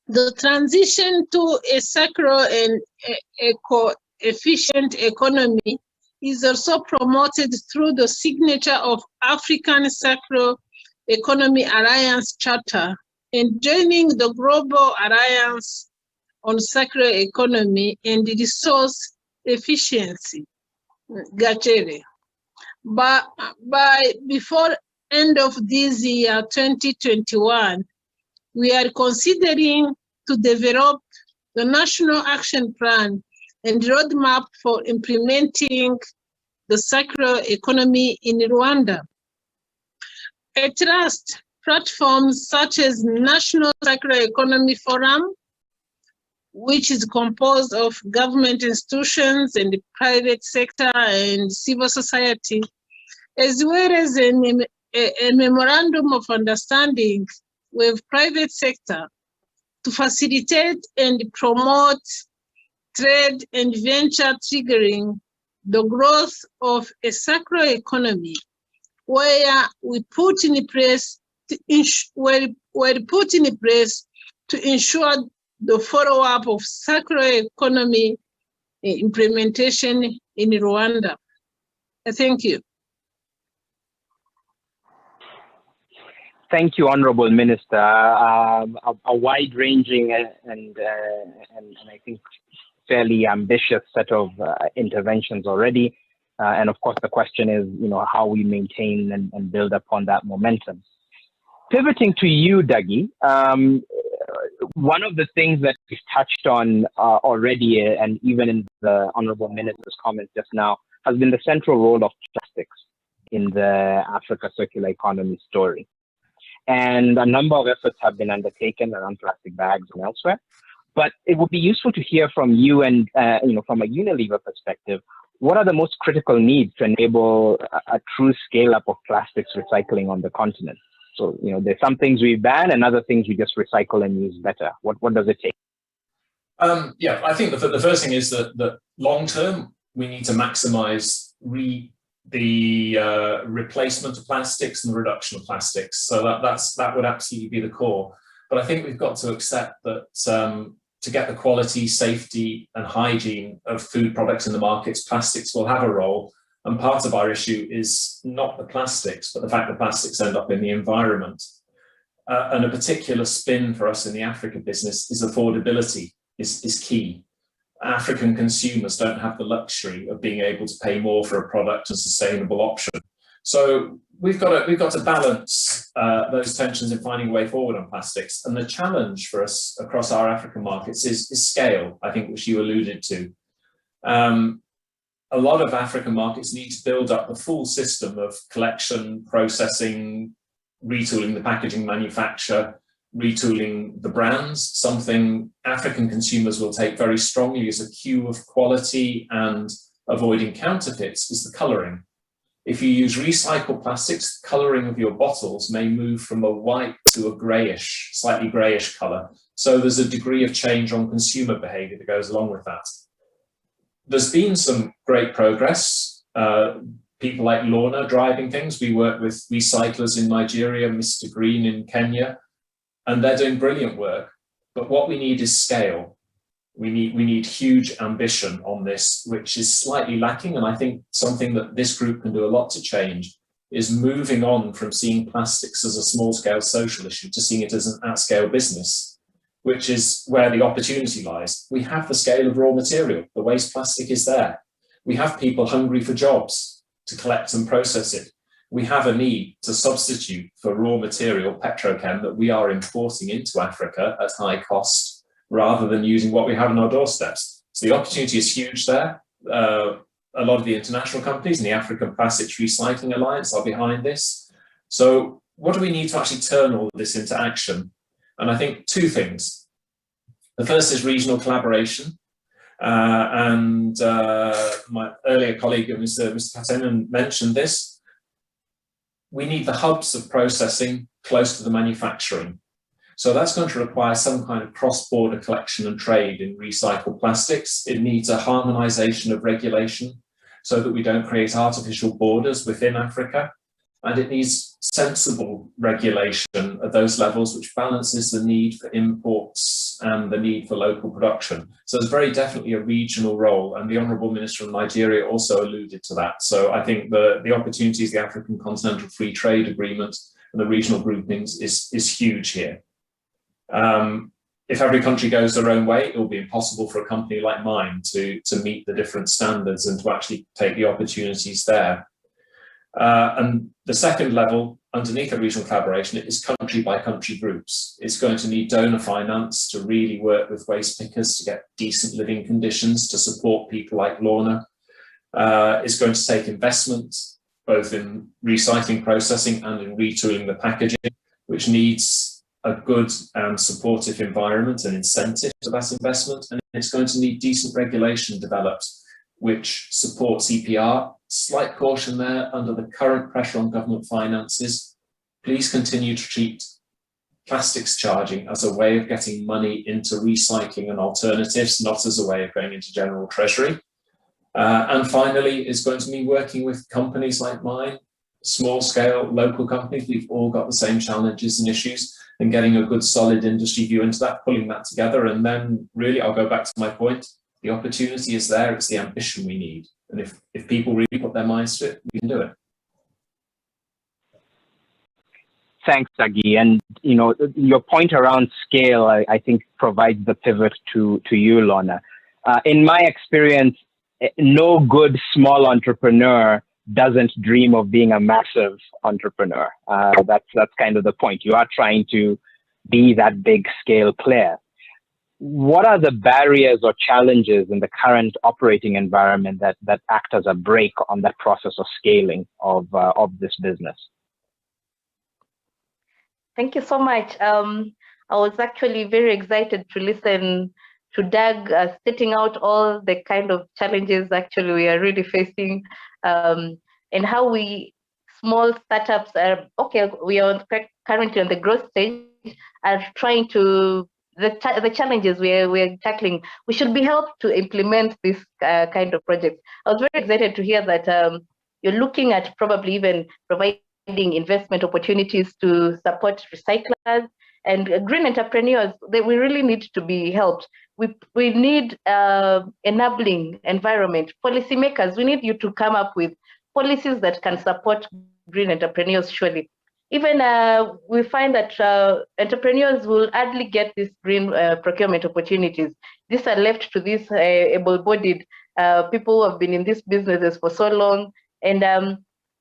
The transition to a circular and eco-efficient economy is also promoted through the signature of African Circular Economy Alliance Charter and joining the Global Alliance on Circular Economy and Resource Efficiency, GACEA. But before end of this year, 2021, we are considering to develop the National Action Plan and roadmap for implementing the circular economy in Rwanda. I trust platforms such as National Circular Economy Forum, which is composed of government institutions and the private sector and civil society, as well as a memorandum of understanding with private sector to facilitate and promote trade and venture, triggering the growth of a circular economy, where we put in place to ensure the follow-up of circular economy implementation in Rwanda. Thank you. Thank you, Honorable Minister. A wide-ranging and I think fairly ambitious set of interventions already. And of course, the question is, how we maintain and build upon that momentum. Pivoting to you, Dagi, one of the things that we've touched on already, and even in the Honorable Minister's comments just now, has been the central role of plastics in the Africa Circular Economy story. And a number of efforts have been undertaken around plastic bags and elsewhere. But it would be useful to hear from you and, from a Unilever perspective, what are the most critical needs to enable a true scale-up of plastics recycling on the continent? So, there's some things we ban and other things we just recycle and use better. What does it take? Yeah, I think the first thing is that long-term, we need to maximize the replacement of plastics and the reduction of plastics. So that would absolutely be the core. But I think we've got to accept that to get the quality, safety, and hygiene of food products in the markets, plastics will have a role. And part of our issue is not the plastics, but the fact that plastics end up in the environment. And a particular spin for us in the Africa business is affordability is key. African consumers don't have the luxury of being able to pay more for a product and sustainable option. So we've got to balance those tensions in finding a way forward on plastics. And the challenge for us across our African markets is scale, I think, which you alluded to. A lot of African markets need to build up the full system of collection, processing, retooling the packaging manufacture, retooling the brands. Something African consumers will take very strongly as a cue of quality and avoiding counterfeits is the colouring. If you use recycled plastics, the colouring of your bottles may move from a white to a greyish, slightly greyish colour. So there's a degree of change on consumer behaviour that goes along with that. There's been some great progress. people like Lorna driving things. We work with recyclers in Nigeria, Mr. Green in Kenya, and they're doing brilliant work. But what we need is scale. We need huge ambition on this, which is slightly lacking. And I think something that this group can do a lot to change is moving on from seeing plastics as a small-scale social issue to seeing it as an at-scale business, which is where the opportunity lies. We have the scale of raw material. The waste plastic is there. We have people hungry for jobs to collect and process it. We have a need to substitute for raw material, petrochem, that we are importing into Africa at high cost, rather than using what we have on our doorsteps. So the opportunity is huge there. A lot of the international companies and the African Plastics Recycling Alliance are behind this. So what do we need to actually turn all of this into action? And I think two things. The first is regional collaboration. My earlier colleague, Mr. Kateman, mentioned this. We need the hubs of processing close to the manufacturing. So that's going to require some kind of cross-border collection and trade in recycled plastics. It needs a harmonization of regulation so that we don't create artificial borders within Africa. And it needs sensible regulation at those levels, which balances the need for imports and the need for local production. So there's very definitely a regional role, and the Honourable Minister of Nigeria also alluded to that. So I think the opportunities, the African Continental Free Trade Agreement and the regional groupings is huge here. If every country goes their own way, it will be impossible for a company like mine to meet the different standards and to actually take the opportunities there. And the second level underneath a regional collaboration is country by country groups. It's going to need donor finance to really work with waste pickers to get decent living conditions, to support people like Lorna. It's going to take investment, both in recycling processing and in retooling the packaging, which needs a good and supportive environment and incentive to that investment. And it's going to need decent regulation developed, which supports EPR. Slight caution there, under the current pressure on government finances, please continue to treat plastics charging as a way of getting money into recycling and alternatives, not as a way of going into general treasury. And finally, it's going to mean working with companies like mine, small scale local companies. We've all got the same challenges and issues, and getting a good solid industry view into that, pulling that together. And then really, I'll go back to my point, the opportunity is there, it's the ambition we need. And if people really put their minds to it, we can do it. Thanks, Agi. And you know, your point around scale, I think, provides the pivot to you, Lorna. In my experience, no good small entrepreneur doesn't dream of being a massive entrepreneur. That's kind of the point. You are trying to be that big scale player. What are the barriers or challenges in the current operating environment that act as a brake on that process of scaling of this business? Thank you so much. I was actually very excited to listen to Doug setting out all the kind of challenges actually we are really facing, and how small startups are, okay, we are currently on the growth stage, are trying to, the challenges we're tackling, we should be helped to implement this kind of projects. I was very excited to hear that you're looking at probably even providing investment opportunities to support recyclers and green entrepreneurs. We really need to be helped. We need enabling environment. Policymakers, we need you to come up with policies that can support green entrepreneurs, surely. Even we find that entrepreneurs will hardly get these green procurement opportunities. These are left to these able-bodied people who have been in these businesses for so long. And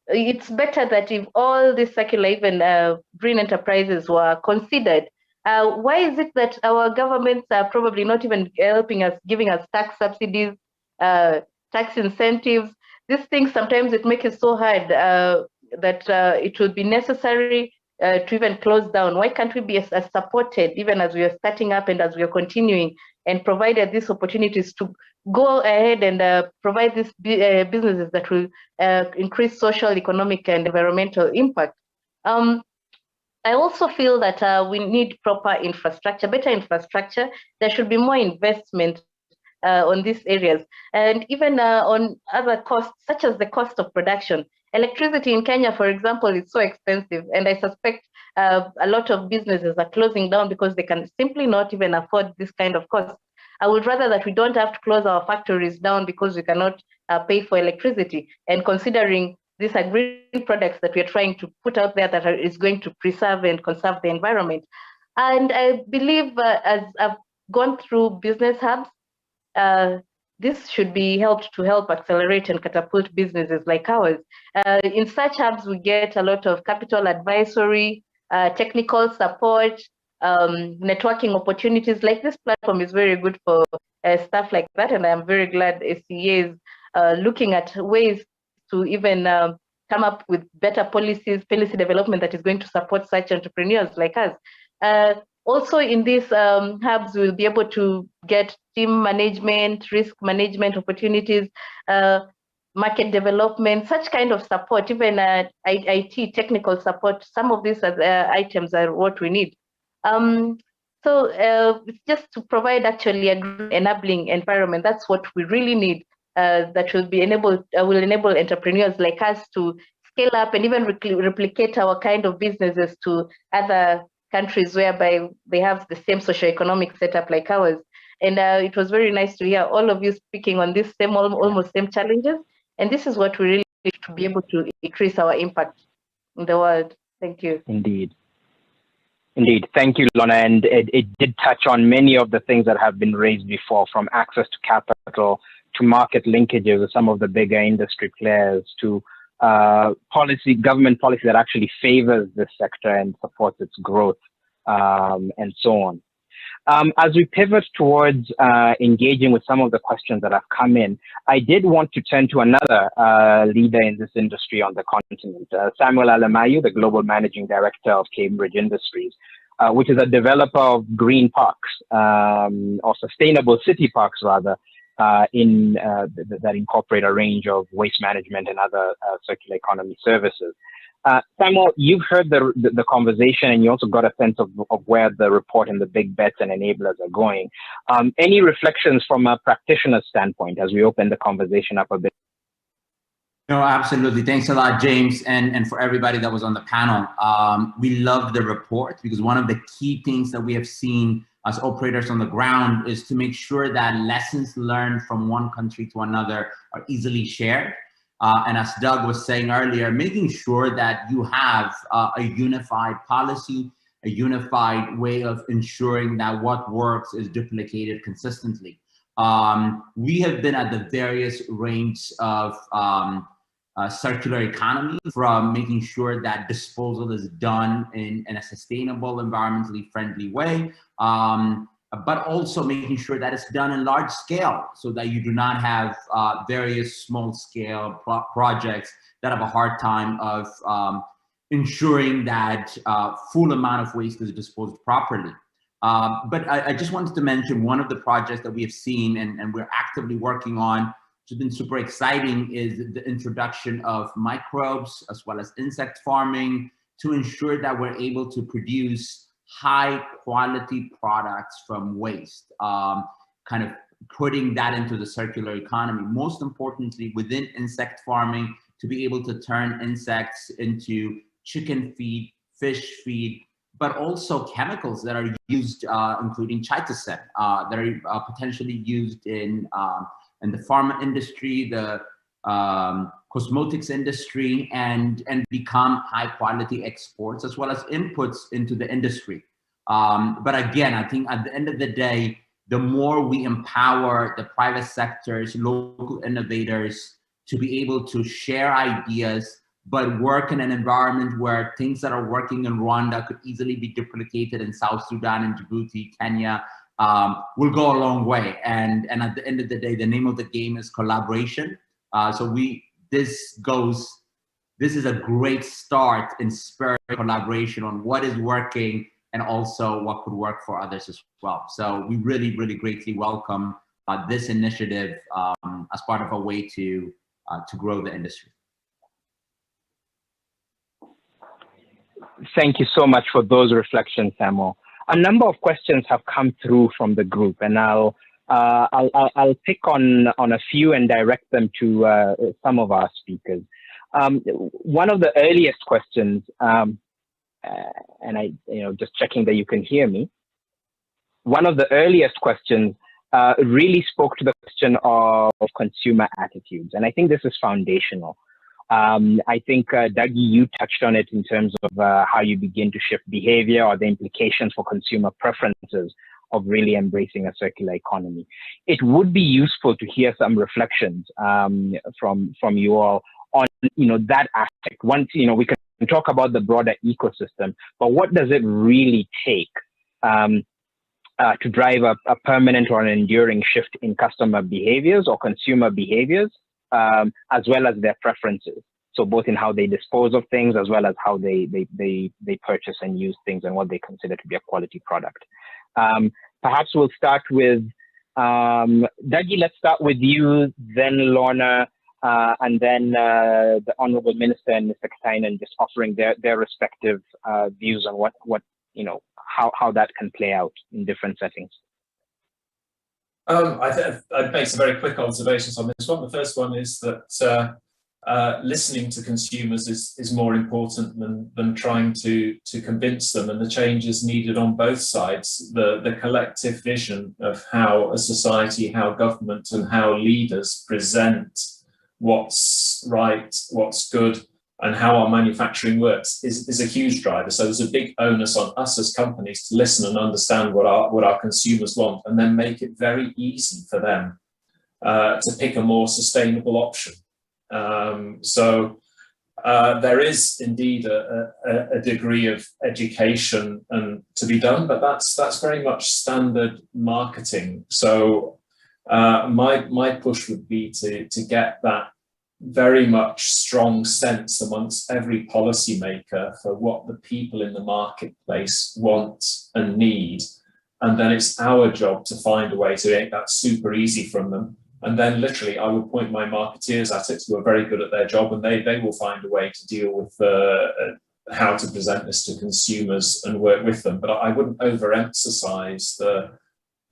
it's better that if all these circular, even green enterprises were considered. Why is it that our governments are probably not even helping us, giving us tax subsidies, tax incentives? These things, sometimes it makes it so hard that it would be necessary to even close down. Why can't we be as supported even as we are starting up and as we are continuing, and provided these opportunities to go ahead and provide these businesses that will increase social, economic, and environmental impact? I also feel that we need proper infrastructure, better infrastructure. There should be more investment on these areas, and even on other costs, such as the cost of production. Electricity in Kenya, for example, is so expensive, and I suspect a lot of businesses are closing down because they can simply not even afford this kind of cost. I would rather that we don't have to close our factories down because we cannot pay for electricity, and considering these are green products that we are trying to put out there that is going to preserve and conserve the environment. And I believe as I've gone through business hubs, this should be helped to help accelerate and catapult businesses like ours. In such hubs, we get a lot of capital advisory, technical support, networking opportunities. Like this platform is very good for stuff like that, and I'm very glad ACEA is looking at ways to even come up with better policy development that is going to support such entrepreneurs like us. Also in these hubs, we'll be able to get team management, risk management opportunities, market development, such kind of support, even IT technical support. Some of these items are what we need. So it's just to provide actually a enabling environment. That's what we really need. That will enable entrepreneurs like us to scale up and even replicate our kind of businesses to other countries whereby they have the same socioeconomic setup like ours. And it was very nice to hear all of you speaking on this same, almost same challenges. And this is what we really need to be able to increase our impact in the world. Thank you. Indeed. Indeed. Thank you, Lorna. And it did touch on many of the things that have been raised before, from access to capital to market linkages with some of the bigger industry players, to government policy that actually favors this sector and supports its growth, and so on. As we pivot towards engaging with some of the questions that have come in, I did want to turn to another leader in this industry on the continent, Samuel Alemayu, the Global Managing Director of Cambridge Industries, which is a developer of green parks, or sustainable city parks rather, that incorporate a range of waste management and other circular economy services. Samuel, you've heard the conversation, and you also got a sense of where the report and the big bets and enablers are going. Any reflections from a practitioner standpoint as we open the conversation up a bit? No, absolutely. Thanks a lot, James, and for everybody that was on the panel. We loved the report because one of the key things that we have seen as operators on the ground is to make sure that lessons learned from one country to another are easily shared. And as Doug was saying earlier, making sure that you have a unified policy, a unified way of ensuring that what works is duplicated consistently. We have been at the various range of circular economy, from making sure that disposal is done in a sustainable, environmentally friendly way, but also making sure that it's done in large scale so that you do not have various small scale projects that have a hard time of ensuring that full amount of waste is disposed properly. But I just wanted to mention one of the projects that we have seen and we're actively working on, which has been super exciting, is the introduction of microbes as well as insect farming to ensure that we're able to produce high quality products from waste, kind of putting that into the circular economy. Most importantly, within insect farming, to be able to turn insects into chicken feed, fish feed, but also chemicals that are used, including chitosan, that are potentially used in the pharma industry, the cosmetics industry, and become high quality exports as well as inputs into the industry. But again, I think at the end of the day, the more we empower the private sectors, local innovators to be able to share ideas, but work in an environment where things that are working in Rwanda could easily be duplicated in South Sudan and Djibouti, Kenya, will go a long way. And at the end of the day, the name of the game is collaboration. So this is a great start in spur collaboration on what is working and also what could work for others as well. So we really, really greatly welcome this initiative as part of a way to grow the industry. Thank you so much for those reflections, Samuel. A number of questions have come through from the group, and I'll I'll pick on a few and direct them to some of our speakers. One of the earliest questions, and I, just checking that you can hear me. One of the earliest questions really spoke to the question of consumer attitudes, and I think this is foundational. I think, Dougie, you touched on it in terms of how you begin to shift behavior or the implications for consumer preferences of really embracing a circular economy. It would be useful to hear some reflections from you all on that aspect. Once we can talk about the broader ecosystem, but what does it really take to drive a permanent or an enduring shift in customer behaviors or consumer behaviors, as well as their preferences? So both in how they dispose of things, as well as how they purchase and use things, and what they consider to be a quality product. Perhaps we'll start with Dougie. Let's start with you, then Lorna, and then the Honourable Minister and Mr. Katainen, just offering their respective views on what how that can play out in different settings. I'd make some very quick observations on this one. The first one is that listening to consumers is more important than trying to convince them, and the changes needed on both sides. The collective vision of how a society, how government, and how leaders present what's right, what's good, and how our manufacturing works is a huge driver. So there's a big onus on us as companies to listen and understand what our consumers want, and then make it very easy for them to pick a more sustainable option. So there is indeed a degree of education to be done, but that's very much standard marketing. So my push would be to get that very much strong sense amongst every policymaker for what the people in the marketplace want and need. And then it's our job to find a way to make that super easy from them. And then literally I would point my marketeers at it, who are very good at their job, and they will find a way to deal with how to present this to consumers and work with them. But I wouldn't overemphasize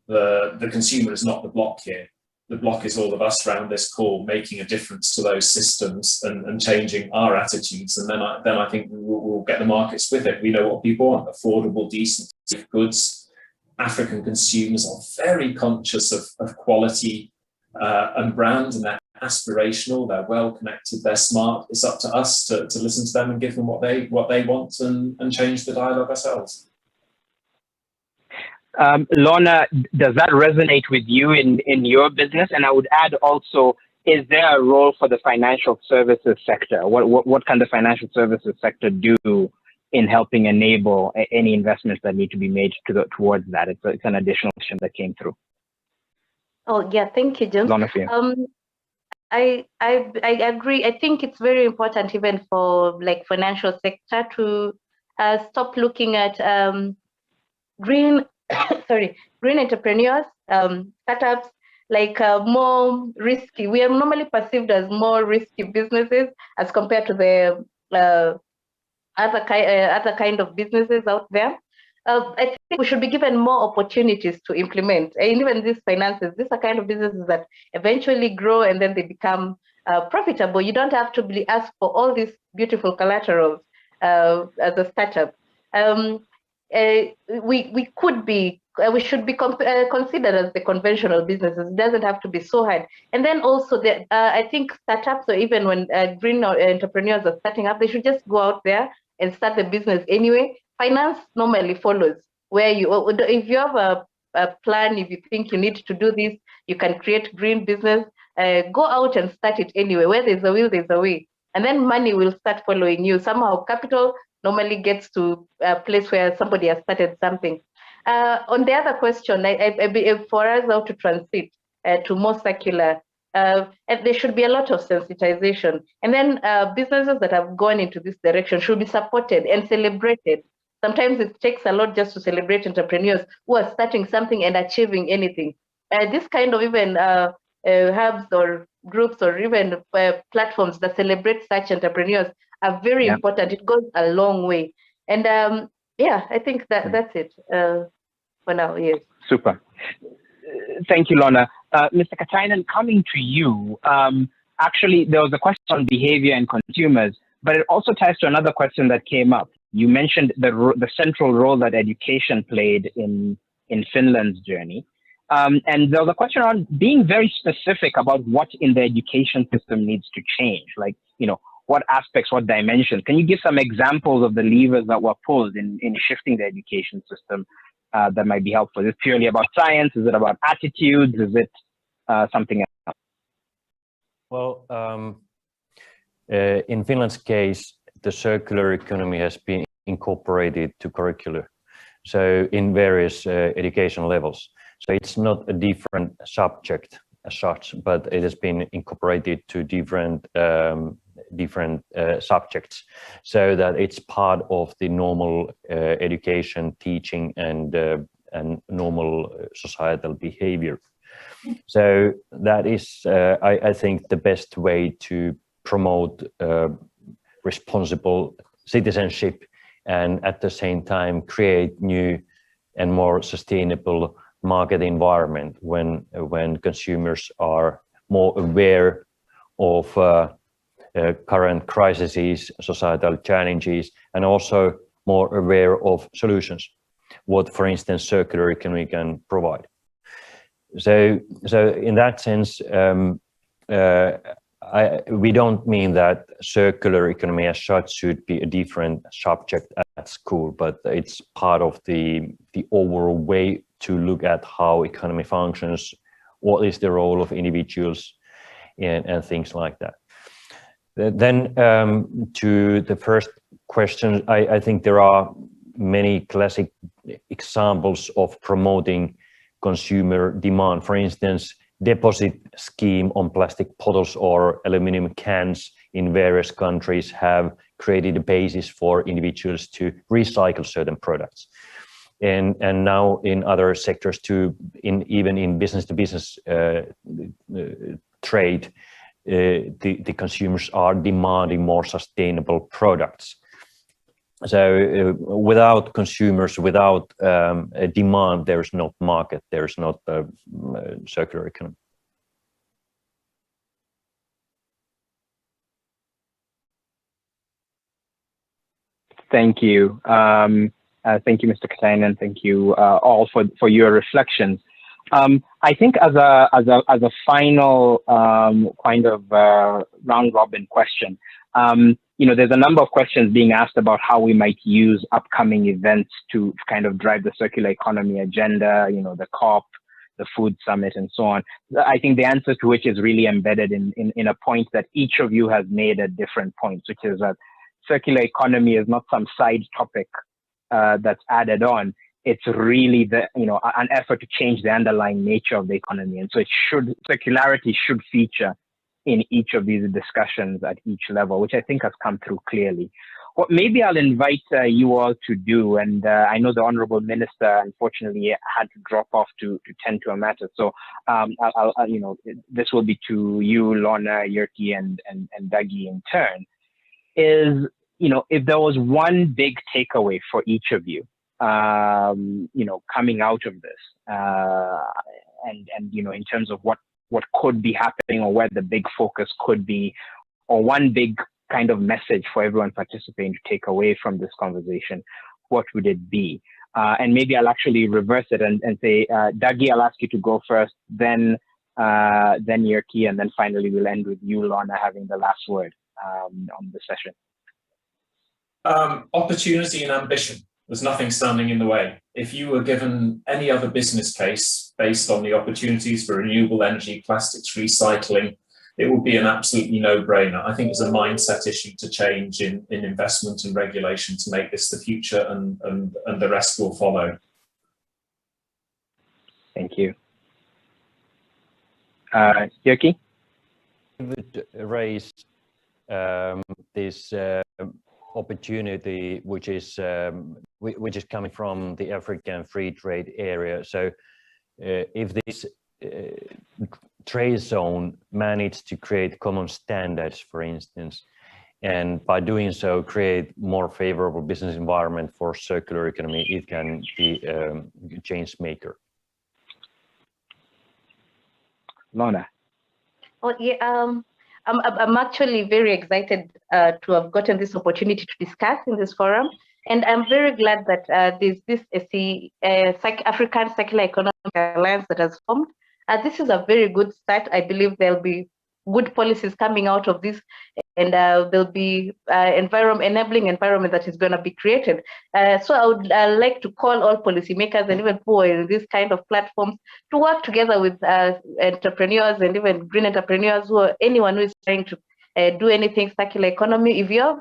the consumer is not the block here. The block is all of us around this call making a difference to those systems and changing our attitudes. And then I think we'll get the markets with it. We know what people want: affordable, decent goods. African consumers are very conscious of quality and brand, and they're aspirational, they're well connected, they're smart. It's up to us to listen to them and give them what they want and change the dialogue ourselves. Lorna, does that resonate with you in your business? And I would add also, is there a role for the financial services sector? What can the financial services sector do in helping enable any investments that need to be made towards that? It's an additional question that came through. Oh yeah, thank you, James. Lorna, I agree. I think it's very important even for like financial sector to stop looking at green entrepreneurs, startups, like more risky. We are normally perceived as more risky businesses as compared to the other kind of businesses out there. I think we should be given more opportunities to implement. And even these finances, these are kind of businesses that eventually grow and then they become profitable. You don't have to be asked for all these beautiful collaterals as a startup. We should be considered as the conventional businesses. It doesn't have to be so hard. And then also, I think startups, or even when green entrepreneurs are starting up, they should just go out there and start the business anyway. Finance normally follows. Where if you have a plan, if you think you need to do this, you can create green business. Go out and start it anyway. Where there's a will, there's a way. And then money will start following you. Somehow capital normally gets to a place where somebody has started something. On the other question, for us how to transit to more circular, and there should be a lot of sensitization. And then businesses that have gone into this direction should be supported and celebrated. Sometimes it takes a lot just to celebrate entrepreneurs who are starting something and achieving anything. This kind of even hubs or groups or even platforms that celebrate such entrepreneurs are very important. It goes a long way. And yeah, I think that's it for now. Yes. Super. Thank you, Lorna. Mr. Katainen, coming to you, actually, there was a question on behavior and consumers, but it also ties to another question that came up. You mentioned the central role that education played in Finland's journey. And there was a question on being very specific about what in the education system needs to change, like, you know, what aspects, what dimensions. Can you give some examples of the levers that were pulled in shifting the education system that might be helpful? Is it purely about science? Is it about attitudes? Is it something else? Well, in Finland's case, the circular economy has been incorporated to curricula, so in various education levels. So it's not a different subject as such, but it has been incorporated to different subjects, so that it's part of the normal education, teaching, and normal societal behavior. So that is, I think, the best way to promote responsible citizenship, and at the same time create new and more sustainable market environment when consumers are more aware of current crises, societal challenges, and also more aware of solutions, what, for instance, circular economy can provide. So in that sense, we don't mean that circular economy as such should be a different subject at school, but it's part of the overall way to look at how economy functions, what is the role of individuals, and things like that. Then to the first question, I think there are many classic examples of promoting consumer demand. For instance, deposit scheme on plastic bottles or aluminum cans in various countries have created a basis for individuals to recycle certain products. And now in other sectors too, even in business-to-business trade, the consumers are demanding more sustainable products. So without consumers, without a demand, there is no market, there is not a circular economy. Thank you. Thank you, Mr. Katainen. Thank you all for your reflections. I think as a final kind of round robin question, you know, there's a number of questions being asked about how we might use upcoming events to kind of drive the circular economy agenda, you know, the COP, the food summit, and so on. I think the answer to which is really embedded in a point that each of you has made at different points, which is that circular economy is not some side topic that's added on. It's really an effort to change the underlying nature of the economy. And so circularity should feature in each of these discussions at each level, which I think has come through clearly. What maybe I'll invite you all to do, and I know the Honorable Minister unfortunately had to drop off to tend to a matter. So this will be to you, Lorna, Jyrki, and Dagi in turn, is, you know, if there was one big takeaway for each of you, coming out of this, and you know, in terms of what could be happening or where the big focus could be, or one big kind of message for everyone participating to take away from this conversation, what would it be? And maybe I'll actually reverse it and say, Dagi, I'll ask you to go first, then Jyrki, and then finally we'll end with you, Lorna, having the last word on the session. Opportunity and ambition. There's nothing standing in the way. If you were given any other business case based on the opportunities for renewable energy, plastics recycling, it would be an absolutely no-brainer. I think it's a mindset issue to change in investment and regulation to make this the future, and the rest will follow. Thank you. Jyrki? I would raise this opportunity which is coming from the African free trade area. So if this trade zone managed to create common standards, for instance, and by doing so create more favorable business environment for circular economy, it can be a change maker. Lorna. Oh, yeah, I'm actually very excited to have gotten this opportunity to discuss in this forum. And I'm very glad that there's this African Circular Economic Alliance that has formed. This is a very good start. I believe there'll be good policies coming out of this, and there'll be enabling environment that is going to be created. So I would like to call all policymakers and even people in this kind of platforms to work together with entrepreneurs and even green entrepreneurs, anyone who is trying to do anything circular economy. If you have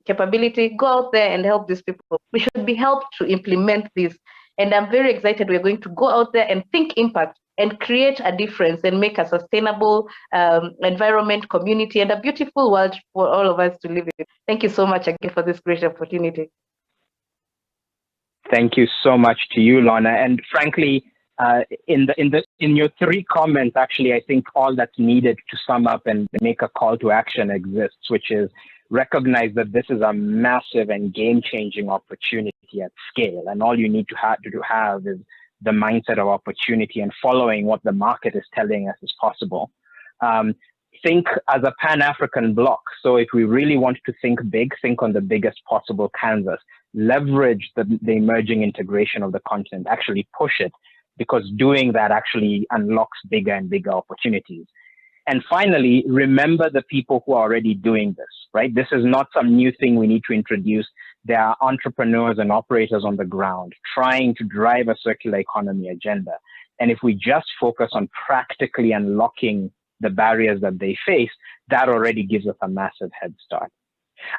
capability, go out there and help these people. We should be helped to implement this. And I'm very excited we're going to go out there and think impact and create a difference and make a sustainable environment, community, and a beautiful world for all of us to live in. Thank you so much again for this great opportunity. Thank you so much to you, Lorna. And frankly, in your three comments, actually, I think all that's needed to sum up and make a call to action exists, which is recognize that this is a massive and game-changing opportunity at scale, and all you need to have is the mindset of opportunity and following what the market is telling us is possible. Think as a Pan-African bloc. So if we really want to think big, think on the biggest possible canvas, leverage the emerging integration of the continent, actually push it, because doing that actually unlocks bigger and bigger opportunities. And finally, remember the people who are already doing this, right? This is not some new thing we need to introduce. There are entrepreneurs and operators on the ground trying to drive a circular economy agenda. And if we just focus on practically unlocking the barriers that they face, that already gives us a massive head start.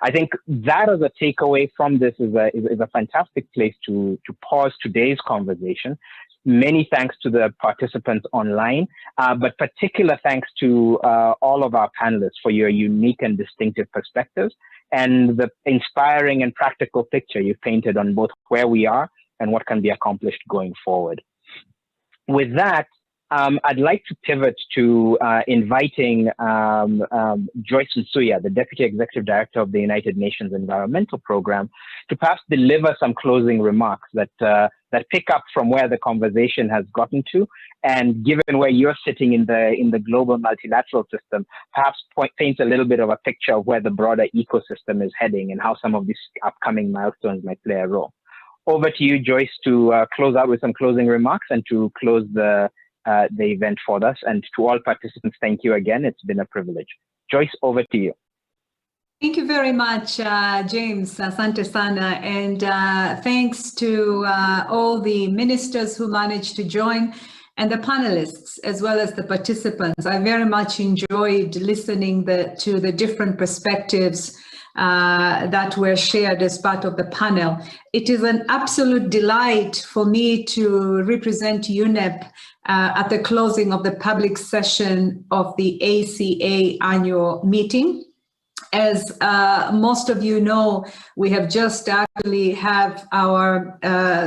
I think that as a takeaway from this is a fantastic place to pause today's conversation. Many thanks to the participants online, but particular thanks to all of our panelists for your unique and distinctive perspectives and the inspiring and practical picture you've painted on both where we are and what can be accomplished going forward. With that, I'd like to pivot to inviting Joyce Msuya, the Deputy Executive Director of the United Nations Environmental Program, to perhaps deliver some closing remarks that pick up from where the conversation has gotten to, and given where you're sitting in the global multilateral system, perhaps paints a little bit of a picture of where the broader ecosystem is heading and how some of these upcoming milestones might play a role. Over to you, Joyce, to close out with some closing remarks and to close the event for us. And to all participants, thank you again. It's been a privilege. Joyce, over to you. Thank you very much, James. Asante sana. And thanks to all the ministers who managed to join and the panelists, as well as the participants. I very much enjoyed listening to the different perspectives that were shared as part of the panel. It is an absolute delight for me to represent UNEP at the closing of the public session of the ACEA annual meeting. As most of you know, we have just actually have our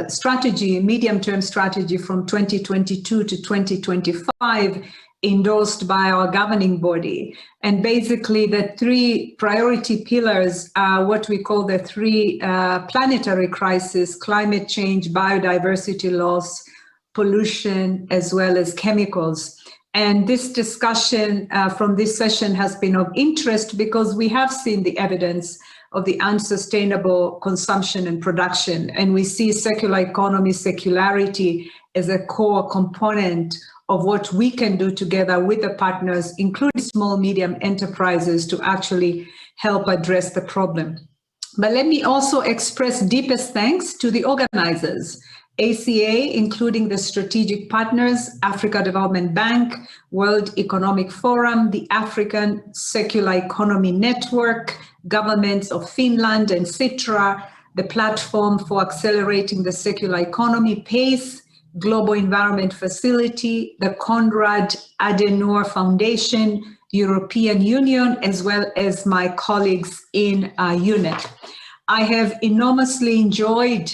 strategy, medium-term strategy from 2022 to 2025 endorsed by our governing body. And basically the three priority pillars are what we call the three planetary crises: climate change, biodiversity loss, pollution, as well as chemicals. And this discussion from this session has been of interest because we have seen the evidence of the unsustainable consumption and production. And we see circular economy, circularity as a core component of what we can do together with the partners, including small, medium enterprises, to actually help address the problem. But let me also express deepest thanks to the organizers, ACEA, including the strategic partners, Africa Development Bank, World Economic Forum, the African Circular Economy Network, governments of Finland and Citra, the Platform for Accelerating the Circular Economy, PACE, Global Environment Facility, the Konrad Adenauer Foundation, European Union, as well as my colleagues in UNEP. I have enormously enjoyed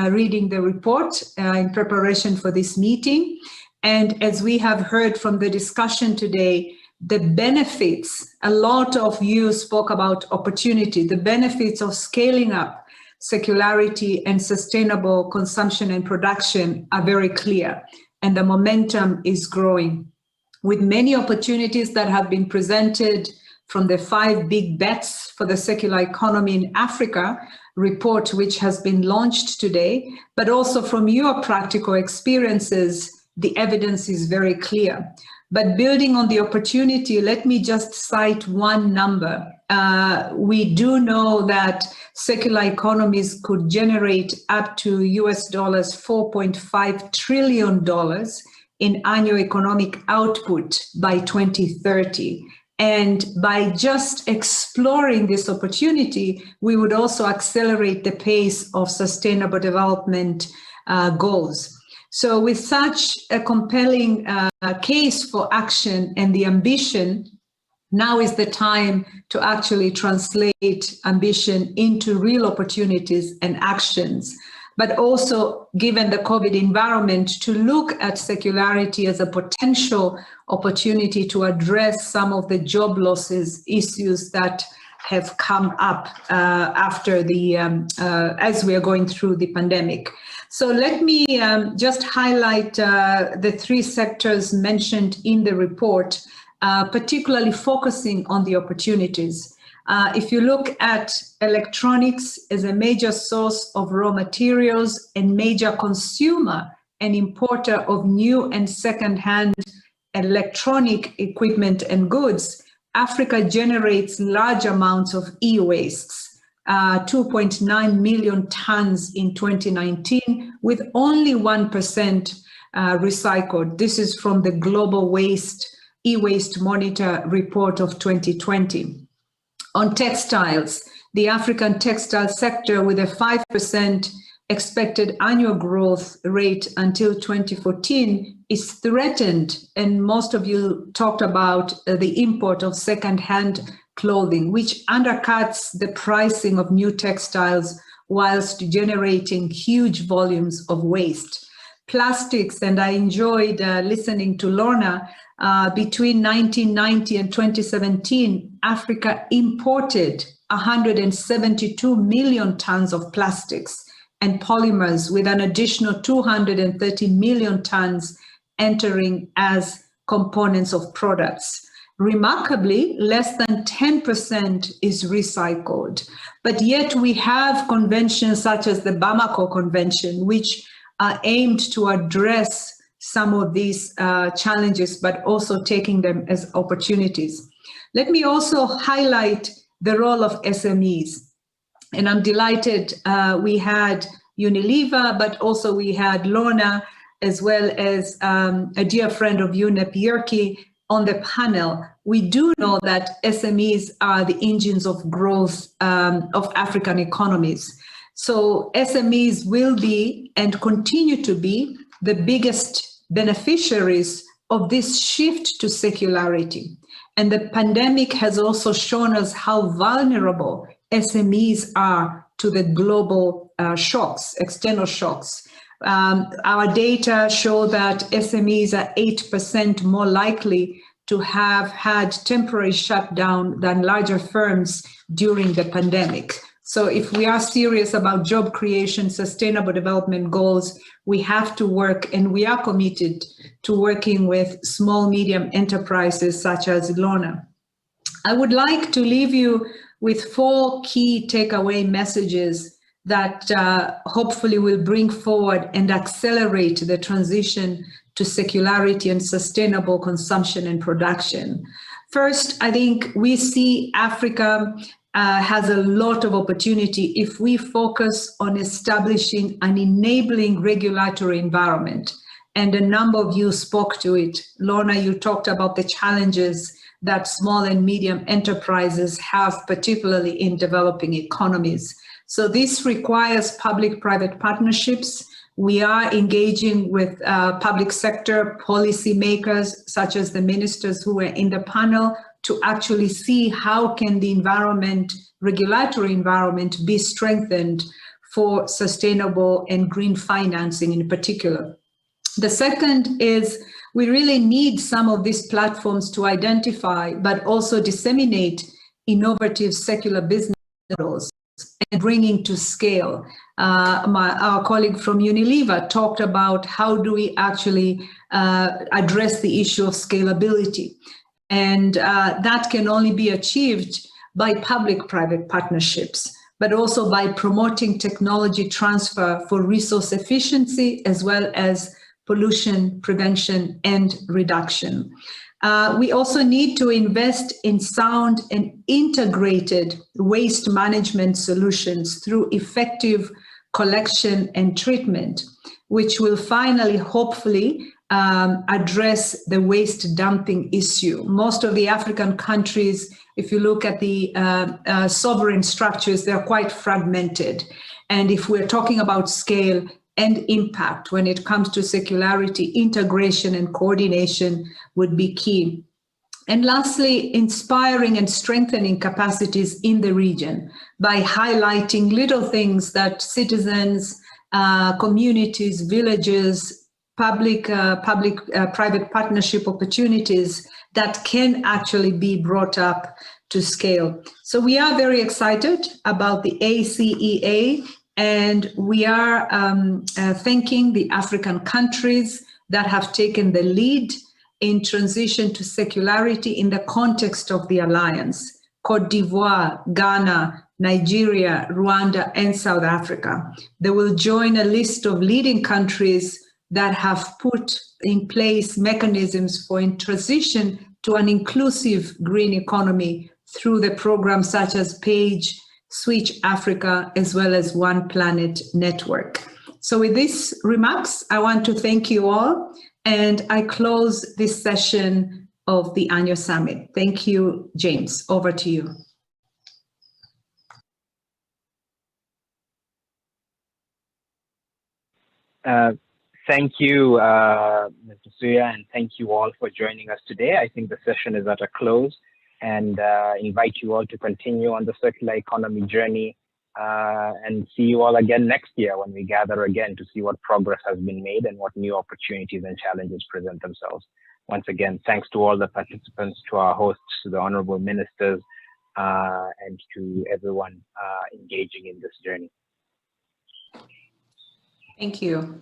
reading the report in preparation for this meeting. And as we have heard from the discussion today, the benefits, a lot of you spoke about opportunity, the benefits of scaling up circularity and sustainable consumption and production are very clear, and the momentum is growing. with many opportunities that have been presented from the 5 Big Bets for the Circular Economy in Africa report, which has been launched today, but also from your practical experiences, the evidence is very clear. But building on the opportunity, let me just cite one number. We do know that circular economies could generate up to US dollars $4.5 trillion in annual economic output by 2030. And by just exploring this opportunity, we would also accelerate the pace of sustainable development goals. So with such a compelling case for action and the ambition, now is the time to actually translate ambition into real opportunities and actions. But also, given the COVID environment, to look at circularity as a potential opportunity to address some of the job losses issues that have come up after the as we are going through the pandemic. So let me just highlight the 3 sectors mentioned in the report, particularly focusing on the opportunities. If you look at electronics as a major source of raw materials and major consumer and importer of new and second-hand electronic equipment and goods, Africa generates large amounts of e-wastes, 2.9 million tons in 2019, with only 1% recycled. This is from the Global E-Waste Monitor report of 2020. On textiles, the African textile sector, with a 5% expected annual growth rate until 2014, is threatened. And most of you talked about the import of second-hand clothing, which undercuts the pricing of new textiles whilst generating huge volumes of waste. Plastics, and I enjoyed listening to Lorna, between 1990 and 2017, Africa imported 172 million tons of plastics and polymers, with an additional 230 million tons entering as components of products. Remarkably, less than 10% is recycled. But yet we have conventions such as the Bamako Convention, which are aimed to address some of these challenges, but also taking them as opportunities. Let me also highlight the role of SMEs. And I'm delighted we had Unilever, but also we had Lorna, as well as a dear friend of UNEP, Yerki, on the panel. We do know that SMEs are the engines of growth of African economies. So SMEs will be and continue to be the biggest beneficiaries of this shift to circularity. And the pandemic has also shown us how vulnerable SMEs are to the global shocks, external shocks. Our data show that SMEs are 8% more likely to have had temporary shutdown than larger firms during the pandemic. So if we are serious about job creation, sustainable development goals, we have to work, and we are committed to working with small, medium enterprises such as Lorna. I would like to leave you with 4 key takeaway messages that hopefully will bring forward and accelerate the transition to circularity and sustainable consumption and production. First, I think we see Africa has a lot of opportunity if we focus on establishing an enabling regulatory environment. And a number of you spoke to it. Lorna, you talked about the challenges that small and medium enterprises have, particularly in developing economies. So this requires public-private partnerships. We are engaging with public sector policymakers, such as the ministers who were in the panel, to actually see how can the regulatory environment be strengthened for sustainable and green financing in particular. The second is we really need some of these platforms to identify, but also disseminate innovative secular business models. and bringing to scale. Our colleague from Unilever talked about how do we actually address the issue of scalability. And that can only be achieved by public-private partnerships, but also by promoting technology transfer for resource efficiency as well as pollution prevention and reduction. We also need to invest in sound and integrated waste management solutions through effective collection and treatment, which will finally, hopefully, address the waste dumping issue. Most of the African countries, if you look at the sovereign structures, they're quite fragmented. And if we're talking about scale and impact when it comes to circularity, integration and coordination would be key. And lastly, inspiring and strengthening capacities in the region by highlighting little things that citizens, communities, villages, public-private partnership opportunities that can actually be brought up to scale. So we are very excited about the ACEA, and we are thanking the African countries that have taken the lead in transition to circularity in the context of the alliance: Cote d'Ivoire, Ghana, Nigeria, Rwanda, and South Africa. They will join a list of leading countries that have put in place mechanisms for transition to an inclusive green economy through the programs such as PAGE, Switch Africa, as well as One Planet Network. So with these remarks, I want to thank you all, and I close this session of the annual summit. Thank you, James. Over to you. Thank you, Mr. Suya, and thank you all for joining us today. I think the session is at a close, and invite you all to continue on the circular economy journey, and see you all again next year when we gather again to see what progress has been made and what new opportunities and challenges present themselves. Once again, thanks to all the participants, to our hosts, to the honorable ministers, and to everyone engaging in this journey. Thank you.